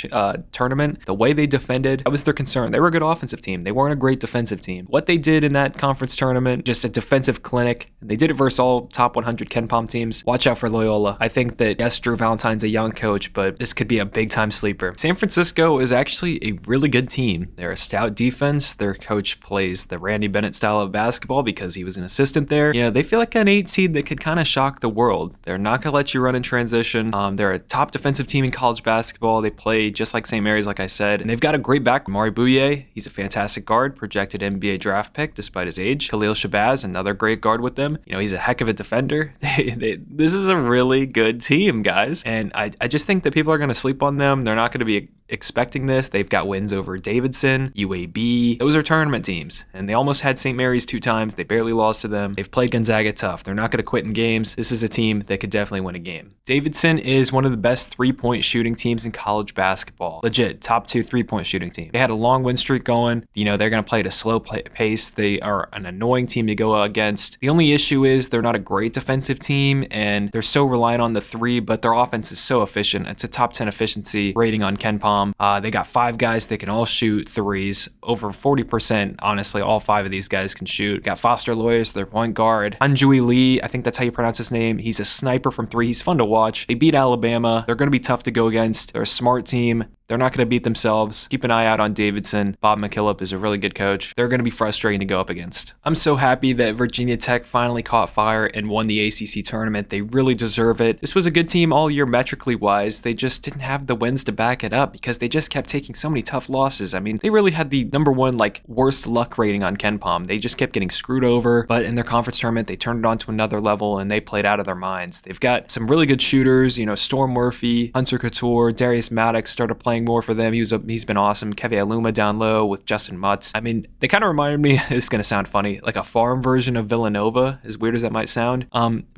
tournament, the way they defended, that was their concern. They were a good offensive team. They weren't a great defensive team. What they did in that conference tournament, just a defensive clinic, and they did it versus all top 100 KenPom teams. Watch out for Loyola. I think that, yes, Drew Valentine's a young coach, but this could be a big-time sleeper. San Francisco is actually a really good team. They're a stout defense. Their coach plays the Randy Bennett style of basketball because he was an assistant there. They feel like an 8 seed that could kind of shock the world. They're not going to let you run in transition. They're a top defensive team in college basketball. They play just like St. Mary's, like I said, and they've got a great back. Mari Bouye, he's a fantastic guard, projected NBA draft pick despite his age. Khalil Shabazz, another great guard with them. He's a heck of a defender. This is a really good team, guys. And I just think that people are going to sleep on them. They're not going to be expecting this. They've got wins over Davidson, UAB. Those are tournament teams. And they almost had St. Mary's 2 times. They barely lost to them. They've played Gonzaga tough. They're not going to quit in games. This is a team that could definitely win a game. Davidson is one of the best 3-point shooting teams in college basketball. Legit, top 2 3-point shooting team. They had a long win streak going. They're going to play at a slow pace. They are an annoying team to go against. The only issue is they're not a great defensive team, and they're so reliant on the 3, but their offense is so efficient. It's a top 10 efficiency rating on KenPom. They got 5 guys that can all shoot threes, over 40%. Honestly, all 5 of these guys can shoot. Got Foster Loyers, their point guard. Hanjui Lee, I think that's how you pronounce his name. He's a sniper from 3. He's fun to watch. They beat Alabama. They're going to be tough to go against. They're a smart team. They're not going to beat themselves. Keep an eye out on Davidson. Bob McKillop is a really good coach. They're going to be frustrating to go up against. I'm so happy that Virginia Tech finally caught fire and won the ACC tournament. They really deserve it. This was a good team all year metrically wise. They just didn't have the wins to back it up because they just kept taking so many tough losses. I mean, they really had the #1 worst luck rating on KenPom. They just kept getting screwed over, but in their conference tournament, they turned it on to another level and they played out of their minds. They've got some really good shooters, Storm Murphy, Hunter Couture, Darius Maddox started playing more for them. He's been awesome. Keve Aluma down low with Justin Mutz. I mean, they kind of reminded me, this is going to sound funny, like a farm version of Villanova, as weird as that might sound.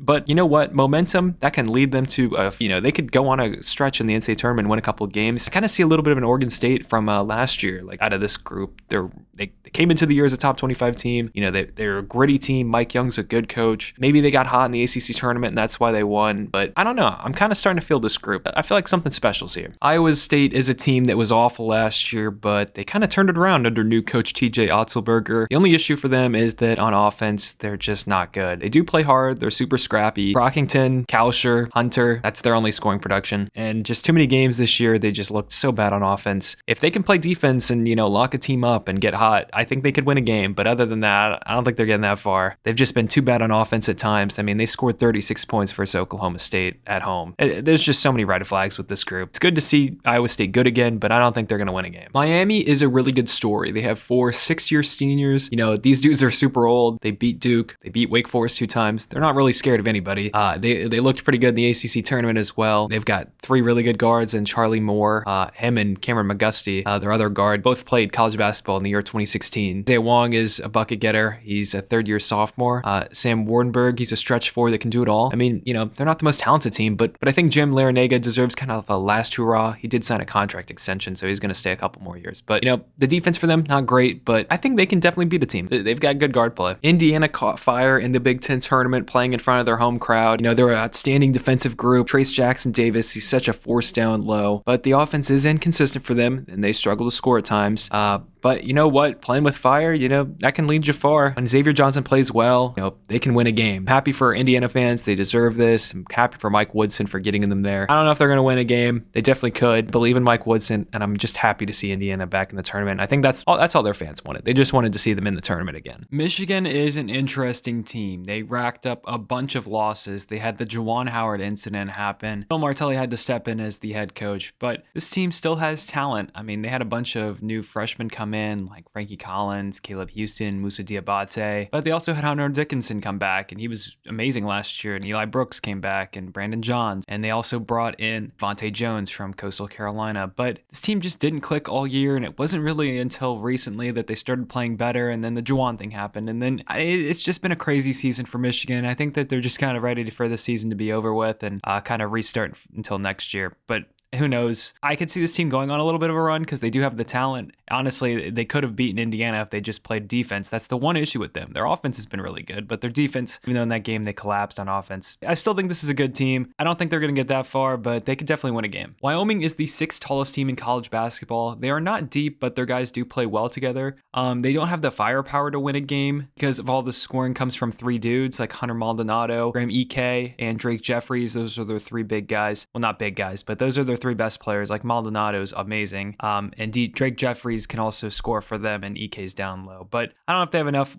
But you know what? Momentum, that can lead them to, they could go on a stretch in the NCAA tournament and win a couple of games. I kind of see a little bit of an Oregon State from last year, out of this group. They came into the year as a top 25 team. They're a gritty team. Mike Young's a good coach. Maybe they got hot in the ACC tournament and that's why they won. But I don't know. I'm kind of starting to feel this group. I feel like something special's here. Iowa State is a team that was awful last year, but they kind of turned it around under new coach TJ Otzelberger. The only issue for them is that on offense, they're just not good. They do play hard. They're super scrappy. Brockington, Kalsher, Hunter, that's their only scoring production. And just too many games this year, they just looked so bad on offense. If they can play defense and, lock a team up and get hot, I think they could win a game. But other than that, I don't think they're getting that far. They've just been too bad on offense at times. I mean, they scored 36 points versus Oklahoma State at home. There's just so many red flags with this group. It's good to see Iowa State good again, but I don't think they're going to win a game. Miami is a really good story. They have 4 6-year seniors. These dudes are super old. They beat Duke. They beat Wake Forest 2 times. They're not really scared of anybody. They looked pretty good in the ACC tournament as well. They've got 3 really good guards, and Charlie Moore, him and Cameron McGusty, their other guard, both played college basketball in the year 2016. Dae Wong is a bucket getter. He's a 3rd-year sophomore. Sam Wardenberg, he's a stretch 4 that can do it all. I mean, they're not the most talented team, but I think Jim Larinaga deserves kind of a last hurrah. He did sign a contract extension, so he's going to stay a couple more years. But, the defense for them, not great, but I think they can definitely beat a team. They've got good guard play. Indiana caught fire in the Big Ten tournament, playing in front of their home crowd. They're an outstanding defensive group. Trace Jackson Davis, he's such a force down low, but the offense is inconsistent for them, and they struggle to score at times. But you know what? Playing with fire, that can lead you far. When Xavier Johnson plays well, they can win a game. Happy for Indiana fans. They deserve this. I'm happy for Mike Woodson for getting them there. I don't know if they're going to win a game. They definitely could. Believe in Mike Woodson, and I'm just happy to see Indiana back in the tournament. I think that's all their fans wanted. They just wanted to see them in the tournament again. Michigan is an interesting team. They racked up a bunch of losses. They had the Juwan Howard incident happen. Bill Martelli had to step in as the head coach, but this team still has talent. I mean, they had a bunch of new freshmen come in, like Frankie Collins, Caleb Houston, Musa Diabate, but they also had Hunter Dickinson come back, and he was amazing last year, and Eli Brooks came back, and Brandon Johns, and they also brought in Vontae Jones from Coastal Carolina. But this team just didn't click all year, and it wasn't really until recently that they started playing better, and then the Juwan thing happened, and then it's just been a crazy season for Michigan. I think that they're just kind of ready for the season to be over with and kind of restart until next year. But who knows? I could see this team going on a little bit of a run because they do have the talent. Honestly, they could have beaten Indiana if they just played defense. That's the one issue with them. Their offense has been really good, but their defense, even though in that game they collapsed on offense, I still think this is a good team. I don't think they're going to get that far, but they could definitely win a game. Wyoming is the 6th tallest team in college basketball. They are not deep, but their guys do play well together. They don't have the firepower to win a game because of all the scoring comes from 3 dudes like Hunter Maldonado, Graham Ike, and Drake Jeffries. Those are their 3 big guys. Well, not big guys, but those are their three best players. Like Maldonado's amazing. And Drake Jeffries can also score for them, and EK's down low. But I don't know if they have enough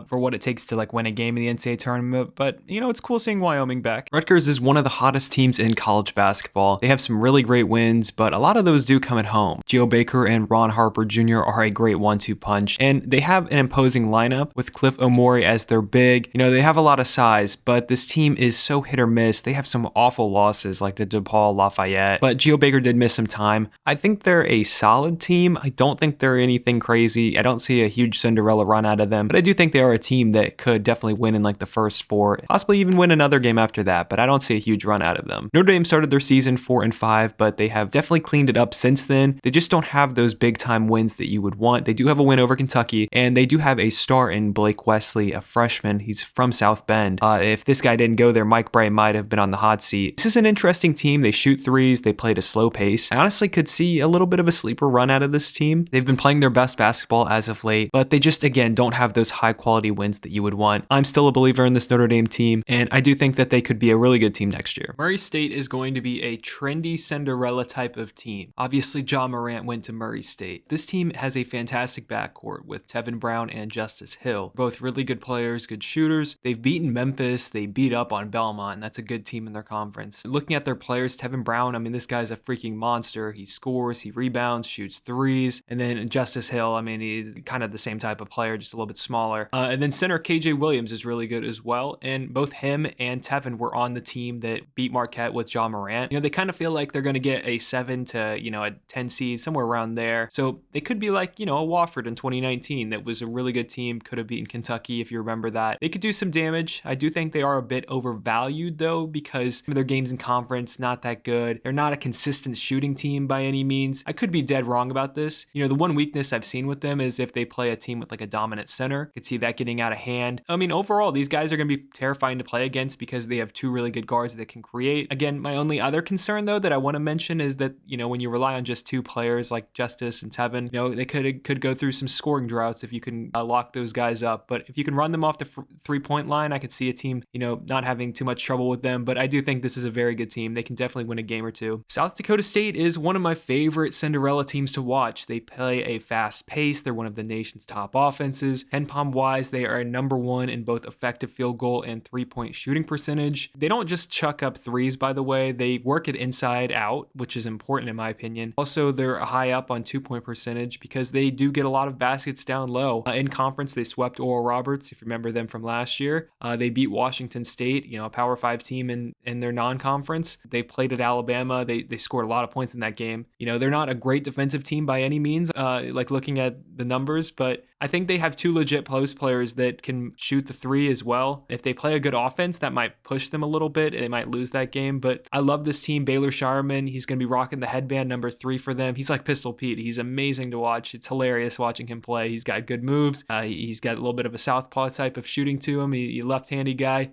for what it takes to like win a game in the NCAA tournament. But it's cool seeing Wyoming back. Rutgers is one of the hottest teams in college basketball. They have some really great wins, but a lot of those do come at home. Geo Baker and Ron Harper Jr. are a great 1-2 punch, and they have an imposing lineup with Cliff Omori as their big. They have a lot of size, but this team is so hit or miss. They have some awful losses like the DePaul, Lafayette, but Geo Baker did miss some time. I think they're a solid team. I don't think they're anything crazy. I don't see a huge Cinderella run out of them, but I do think they are a team that could definitely win in like the first 4, possibly even win another game after that, but I don't see a huge run out of them. Notre Dame started their season 4-5, but they have definitely cleaned it up since then. They just don't have those big time wins that you would want. They do have a win over Kentucky, and they do have a star in Blake Wesley, a freshman. He's from South Bend. If this guy didn't go there, Mike Bray might have been on the hot seat. This is an interesting team. They shoot threes. They played a slow pace. I honestly could see a little bit of a sleeper run out of this team. They've been playing their best basketball as of late, but they just, again, don't have those high quality wins that you would want. I'm still a believer in this Notre Dame team, and I do think that they could be a really good team next year. Murray State is going to be a trendy Cinderella type of team. Obviously, Ja Morant went to Murray State. This team has a fantastic backcourt with Tevin Brown and Justice Hill. Both really good players, good shooters. They've beaten Memphis. They beat up on Belmont, and that's a good team in their conference. Looking at their players, Tevin Brown, this guy's a freaking monster. He scores, he rebounds, shoots threes. And then Justice Hill, he's kind of the same type of player, just a little bit smaller. And then center KJ Williams is really good as well. And both him and Tevin were on the team that beat Marquette with Ja Morant. They kind of feel like they're going to get a 7 to, a 10 seed, somewhere around there. So they could be like, a Wofford in 2019 that was a really good team, could have beaten Kentucky if you remember that. They could do some damage. I do think they are a bit overvalued though, because their games in conference, not that good. They're not a consistent shooting team by any means. I could be dead wrong about this. The one weakness I've seen with them is if they play a team with like a dominant center. Could see that getting out of hand. Overall, these guys are going to be terrifying to play against because they have 2 really good guards that can create. Again, my only other concern though that I want to mention is that, when you rely on just 2 players like Justice and Tevin, they could go through some scoring droughts if you can lock those guys up. But if you can run them off the 3-point line, I could see a team, not having too much trouble with them. But I do think this is a very good team. They can definitely win a game or 2. South Dakota State is one of my favorite Cinderella teams to watch. They play a fast pace. They're one of the nation's top offenses. KenPom wise, they are number 1 in both effective field goal and 3-point shooting percentage. They don't just chuck up threes, by the way. They work it inside out, which is important in my opinion. Also, they're high up on 2-point percentage because they do get a lot of baskets down low. In conference, they swept Oral Roberts, if you remember them from last year. They beat Washington State, a Power 5 team in their non-conference. They played at Alabama. They scored a lot of points in that game. They're not a great defensive team by any means, like looking at the numbers, but I think they have 2 legit post players that can shoot the 3 as well. If they play a good offense, that might push them a little bit. They might lose that game, but I love this team. Baylor Shireman, he's going to be rocking the headband number 3 for them. He's like Pistol Pete. He's amazing to watch. It's hilarious watching him play. He's got good moves. He's got a little bit of a southpaw type of shooting to him. He's a left-handed guy.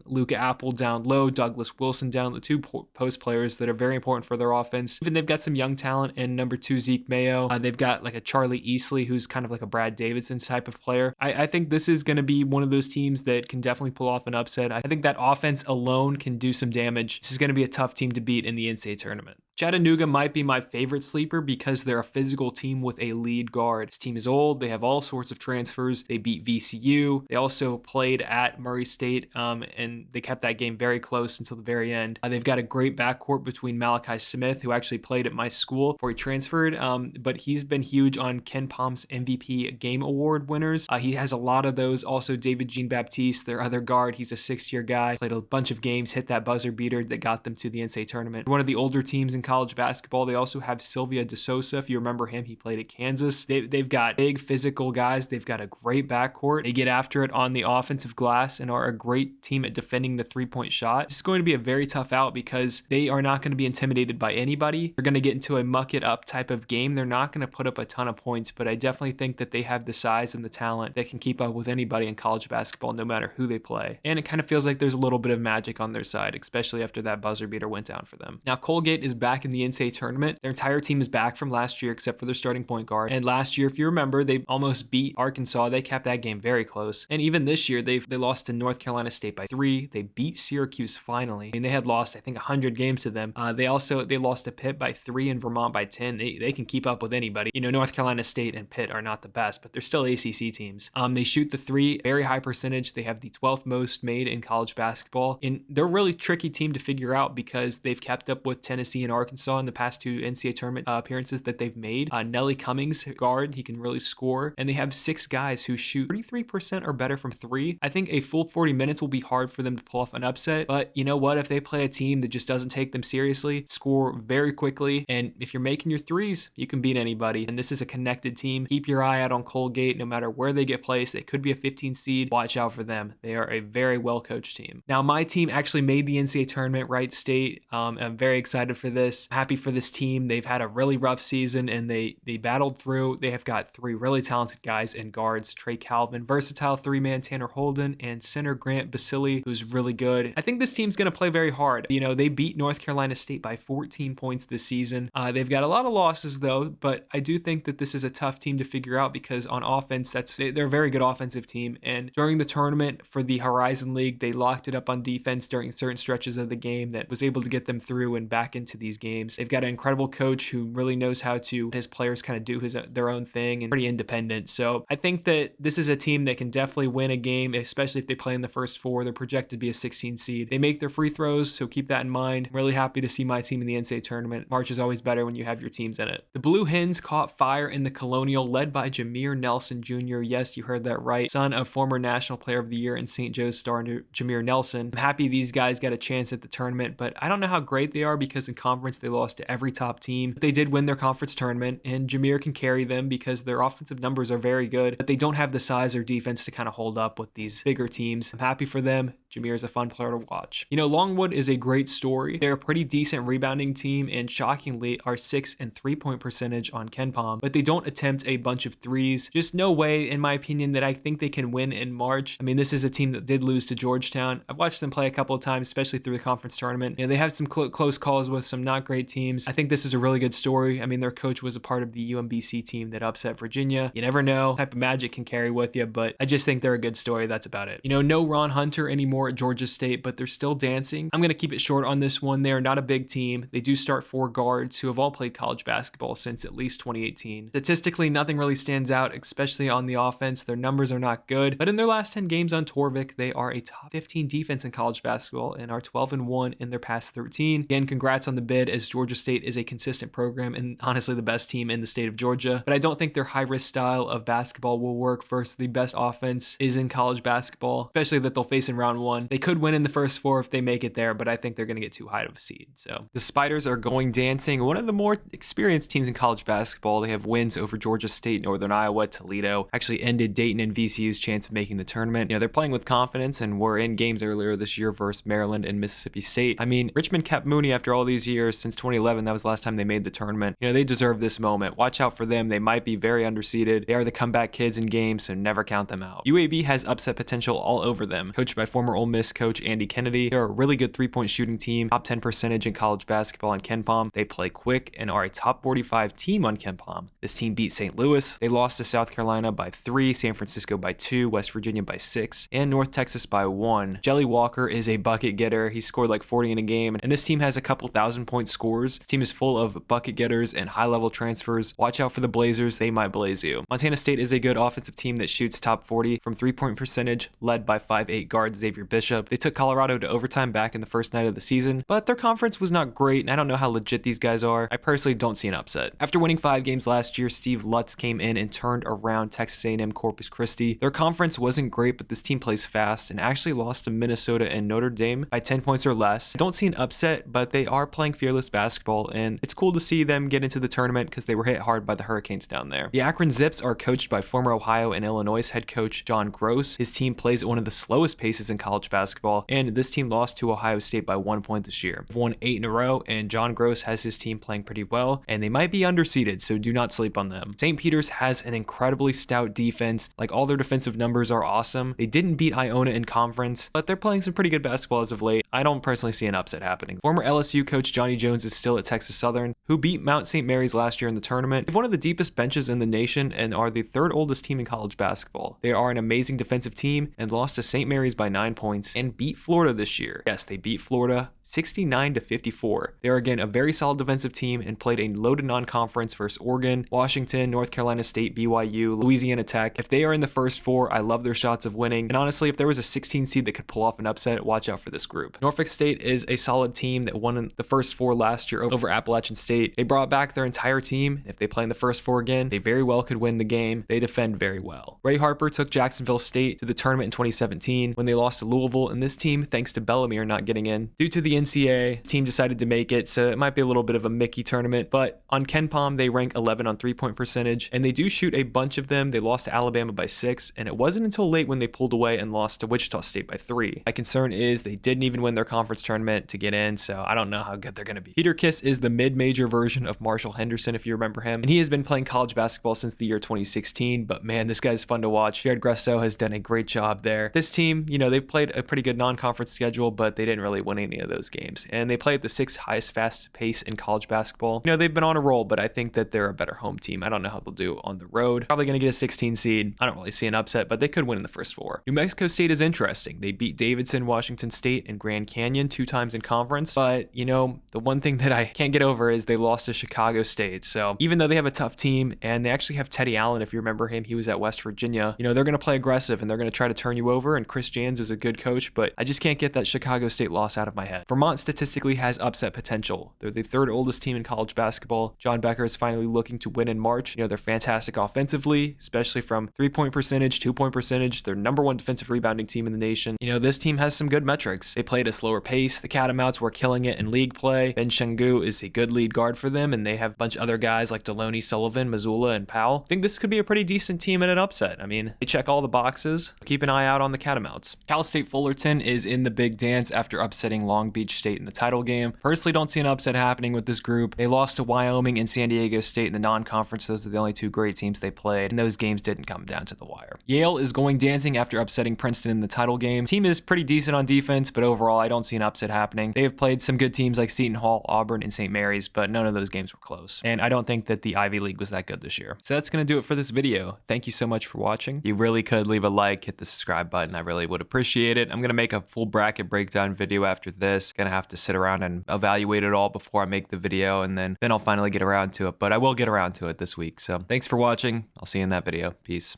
Luka Apple down low, Douglas Wilson down, the 2 post players that are very important for their offense. Even they've got some young talent in number 2 Zeke Mayo. They've got like a Charlie Easley, who's kind of like a Brad Davidson type of player. I think this is going to be one of those teams that can definitely pull off an upset. I think that offense alone can do some damage. This is going to be a tough team to beat in the NCAA tournament. Chattanooga might be my favorite sleeper because they're a physical team with a lead guard. This team is old. They have all sorts of transfers. They beat VCU. They also played at Murray State, and they kept that game very close until the very end. They've got a great backcourt between Malachi Smith, who actually played at my school before he transferred, but he's been huge on KenPom's MVP Game Award winners. He has a lot of those. Also, David Jean-Baptiste, their other guard, he's a 6-year guy, played a bunch of games, hit that buzzer beater that got them to the NCAA tournament. One of the older teams in college basketball. They also have Sylvia DeSosa. If you remember him, he played at Kansas. They've got big physical guys. They've got a great backcourt. They get after it on the offensive glass and are a great team at defending the 3-point shot. This is going to be a very tough out because they are not going to be intimidated by anybody. They're going to get into a muck it up type of game. They're not going to put up a ton of points, but I definitely think that they have the size and the talent that can keep up with anybody in college basketball, no matter who they play. And it kind of feels like there's a little bit of magic on their side, especially after that buzzer beater went down for them. Now, Colgate is back back in the NCAA tournament. Their entire team is back from last year except for their starting point guard. And last year, if you remember, they almost beat Arkansas. They kept that game very close. And even this year, they lost to North Carolina State by 3. They beat Syracuse finally. I mean, they had lost, I think, 100 games to them. They lost to Pitt by 3 and Vermont by 10. They can keep up with anybody. You know, North Carolina State and Pitt are not the best, but they're still ACC teams. They shoot the 3, very high percentage. They have the 12th most made in college basketball. And they're a really tricky team to figure out because they've kept up with Tennessee and Arkansas in the past 2 NCAA tournament appearances that they've made. Nelly Cummings, guard, he can really score. And they have 6 guys who shoot 33% or better from 3. I think a full 40 minutes will be hard for them to pull off an upset. But you know what? If they play a team that just doesn't take them seriously, score very quickly, and if you're making your threes, you can beat anybody. And this is a connected team. Keep your eye out on Colgate. No matter where they get placed, they could be a 15 seed. Watch out for them. They are a very well-coached team. Now, my team actually made the NCAA tournament, Wright State. I'm very excited for this. Happy for this team. They've had a really rough season, and they battled through. They have got 3 really talented guys and guards. Trey Calvin, versatile 3-man Tanner Holden, and center Grant Basile, who's really good. I think this team's going to play very hard. You know, they beat North Carolina State by 14 points this season. They've got a lot of losses, though, but I do think that this is a tough team to figure out because on offense, they're a very good offensive team. And during the tournament for the Horizon League, they locked it up on defense during certain stretches of the game that was able to get them through and back into these games. They've got an incredible coach who really knows how to his players kind of do their own thing and pretty independent. So I think that this is a team that can definitely win a game, especially if they play in the first 4. They're projected to be a 16 seed. They make their free throws, so keep that in mind. I'm really happy to see my team in the NCAA tournament. March is always better when you have your teams in it. The Blue Hens caught fire in the Colonial, led by Jameer Nelson Jr. Yes, you heard that right. Son of former National Player of the Year and St. Joe's star Jameer Nelson. I'm happy these guys got a chance at the tournament, but I don't know how great they are because in conference they lost to every top team. But they did win their conference tournament, and Jameer can carry them because their offensive numbers are very good, but they don't have the size or defense to kind of hold up with these bigger teams. I'm happy for them. Jameer is a fun player to watch. You know, Longwood is a great story. They're a pretty decent rebounding team and shockingly are 6th in 3-point percentage on KenPom, but they don't attempt a bunch of threes. Just no way, in my opinion, that I think they can win in March. I mean, this is a team that did lose to Georgetown. I've watched them play a couple of times, especially through the conference tournament. You know, they have some close calls with some not great teams. I think this is a really good story. I mean, their coach was a part of the UMBC team that upset Virginia. You never know what type of magic can carry with you, but I just think they're a good story. That's about it. You know, no Ron Hunter anymore at Georgia State, but they're still dancing. I'm going to keep it short on this one. They are not a big team. They do start 4 guards who have all played college basketball since at least 2018. Statistically, nothing really stands out, especially on the offense. Their numbers are not good, but in their last 10 games on Torvik, they are a top 15 defense in college basketball and are 12-1 in their past 13. Again, congrats on the bid, as Georgia State is a consistent program and honestly the best team in the state of Georgia, but I don't think their high-risk style of basketball will work versus the best offense is in college basketball, especially that they'll face in round 1. They could win in the first 4 if they make it there, but I think they're going to get too high of a seed. So the Spiders are going dancing. One of the more experienced teams in college basketball. They have wins over Georgia State, Northern Iowa, Toledo. Actually ended Dayton and VCU's chance of making the tournament. You know, they're playing with confidence and were in games earlier this year versus Maryland and Mississippi State. I mean, Richmond kept Mooney after all these years. Since 2011, that was the last time they made the tournament. You know, they deserve this moment. Watch out for them. They might be very underseeded. They are the comeback kids in games, so never count them out. UAB has upset potential all over them. Coached by former Ole Miss coach Andy Kennedy, they're a really good 3-point shooting team, top 10 percentage in college basketball on KenPom. They play quick and are a top 45 team on KenPom. This team beat St. Louis. They lost to South Carolina by 3, San Francisco by 2, West Virginia by 6, and North Texas by 1. Jelly Walker is a bucket getter. He scored like 40 in a game, and this team has a couple 1,000-point scores. This team is full of bucket getters and high-level transfers. Watch out for the Blazers. They might blaze you. Montana State is a good offensive team that shoots top 40 from 3-point percentage, led by 5'8" guard Xavier Bishop. They took Colorado to overtime back in the first night of the season, but their conference was not great, and I don't know how legit these guys are. I personally don't see an upset. After winning 5 games last year, Steve Lutz came in and turned around Texas A&M Corpus Christi. Their conference wasn't great, but this team plays fast and actually lost to Minnesota and Notre Dame by 10 points or less. I don't see an upset, but they are playing fearless basketball, and it's cool to see them get into the tournament because they were hit hard by the Hurricanes down there. The Akron Zips are coached by former Ohio and Illinois head coach John Gross. His team plays at one of the slowest paces in college college basketball, and this team lost to Ohio State by 1 point this year. They've won 8 in a row, and John Gross has his team playing pretty well, and they might be underseeded, so do not sleep on them. St. Peter's has an incredibly stout defense. Like, all their defensive numbers are awesome. They didn't beat Iona in conference, but they're playing some pretty good basketball as of late. I don't personally see an upset happening. Former LSU coach Johnny Jones is still at Texas Southern, who beat Mount St. Mary's last year in the tournament. They have one of the deepest benches in the nation and are the 3rd oldest team in college basketball. They are an amazing defensive team and lost to St. Mary's by 9 points and beat Florida this year. Yes, they beat Florida 69-54. They are again a very solid defensive team and played a loaded non-conference versus Oregon, Washington, North Carolina State, BYU, Louisiana Tech. If they are in the first 4, I love their shots of winning. And honestly, if there was a 16 seed that could pull off an upset, watch out for this group. Norfolk State is a solid team that won in the first 4 last year over Appalachian State. They brought back their entire team. If they play in the first 4 again, they very well could win the game. They defend very well. Ray Harper took Jacksonville State to the tournament in 2017 when they lost to Louisville, and this team, thanks to Bellamere not getting in due to the NCAA, team decided to make it, so it might be a little bit of a Mickey tournament, but on KenPom, they rank 11 on 3-point percentage, and they do shoot a bunch of them. They lost to Alabama by 6, and it wasn't until late when they pulled away and lost to Wichita State by 3. My concern is they didn't even win their conference tournament to get in, so I don't know how good they're going to be. Peter Kiss is the mid-major version of Marshall Henderson, if you remember him, and he has been playing college basketball since the year 2016, but man, this guy's fun to watch. Jared Gresto has done a great job there. This team, you know, they've played a pretty good non-conference schedule, but they didn't really win any of those games, and they played at the 6th highest fast pace in college basketball. You know, they've been on a roll, but I think that they're a better home team. I don't know how they'll do on the road. Probably going to get a 16 seed. I don't really see an upset, but they could win in the first 4. New Mexico State is interesting. They beat Davidson, Washington State, and Grand Canyon 2 times in conference, but you know, the one thing that I can't get over is they lost to Chicago State. So even though they have a tough team and they actually have Teddy Allen, if you remember him, he was at West Virginia, you know, they're going to play aggressive and they're going to try to turn you over, and Chris Jans is a good coach, but I just can't get that Chicago State loss out of my head. Vermont statistically has upset potential. They're the 3rd oldest team in college basketball. John Becker is finally looking to win in March. You know, they're fantastic offensively, especially from 3-point percentage, 2-point percentage. They're #1 defensive rebounding team in the nation. You know, this team has some good metrics. They play at a slower pace. The Catamounts were killing it in league play. Ben Shengu is a good lead guard for them, and they have a bunch of other guys like Deloney, Sullivan, Missoula, and Powell. I think this could be a pretty decent team in an upset. I mean, they check all the boxes. Keep an eye out on the Catamounts. Cal State Fullerton is in the big dance after upsetting Long Beach State in the title game. Personally, don't see an upset happening with this group. They lost to Wyoming and San Diego State in the non-conference. Those are the only 2 great teams they played, and those games didn't come down to the wire. Yale is going dancing after upsetting Princeton in the title game. Team is pretty decent on defense, but overall, I don't see an upset happening. They have played some good teams like Seton Hall, Auburn, and St. Mary's, but none of those games were close. And I don't think that the Ivy League was that good this year. So that's going to do it for this video. Thank you so much for watching. You really could leave a like, hit the subscribe button. I really would appreciate it. I'm going to make a full bracket breakdown video after this. Gonna have to sit around and evaluate it all before I make the video, and then I'll finally get around to it, but I will get around to it this week. So thanks for watching. I'll see you in that video. Peace.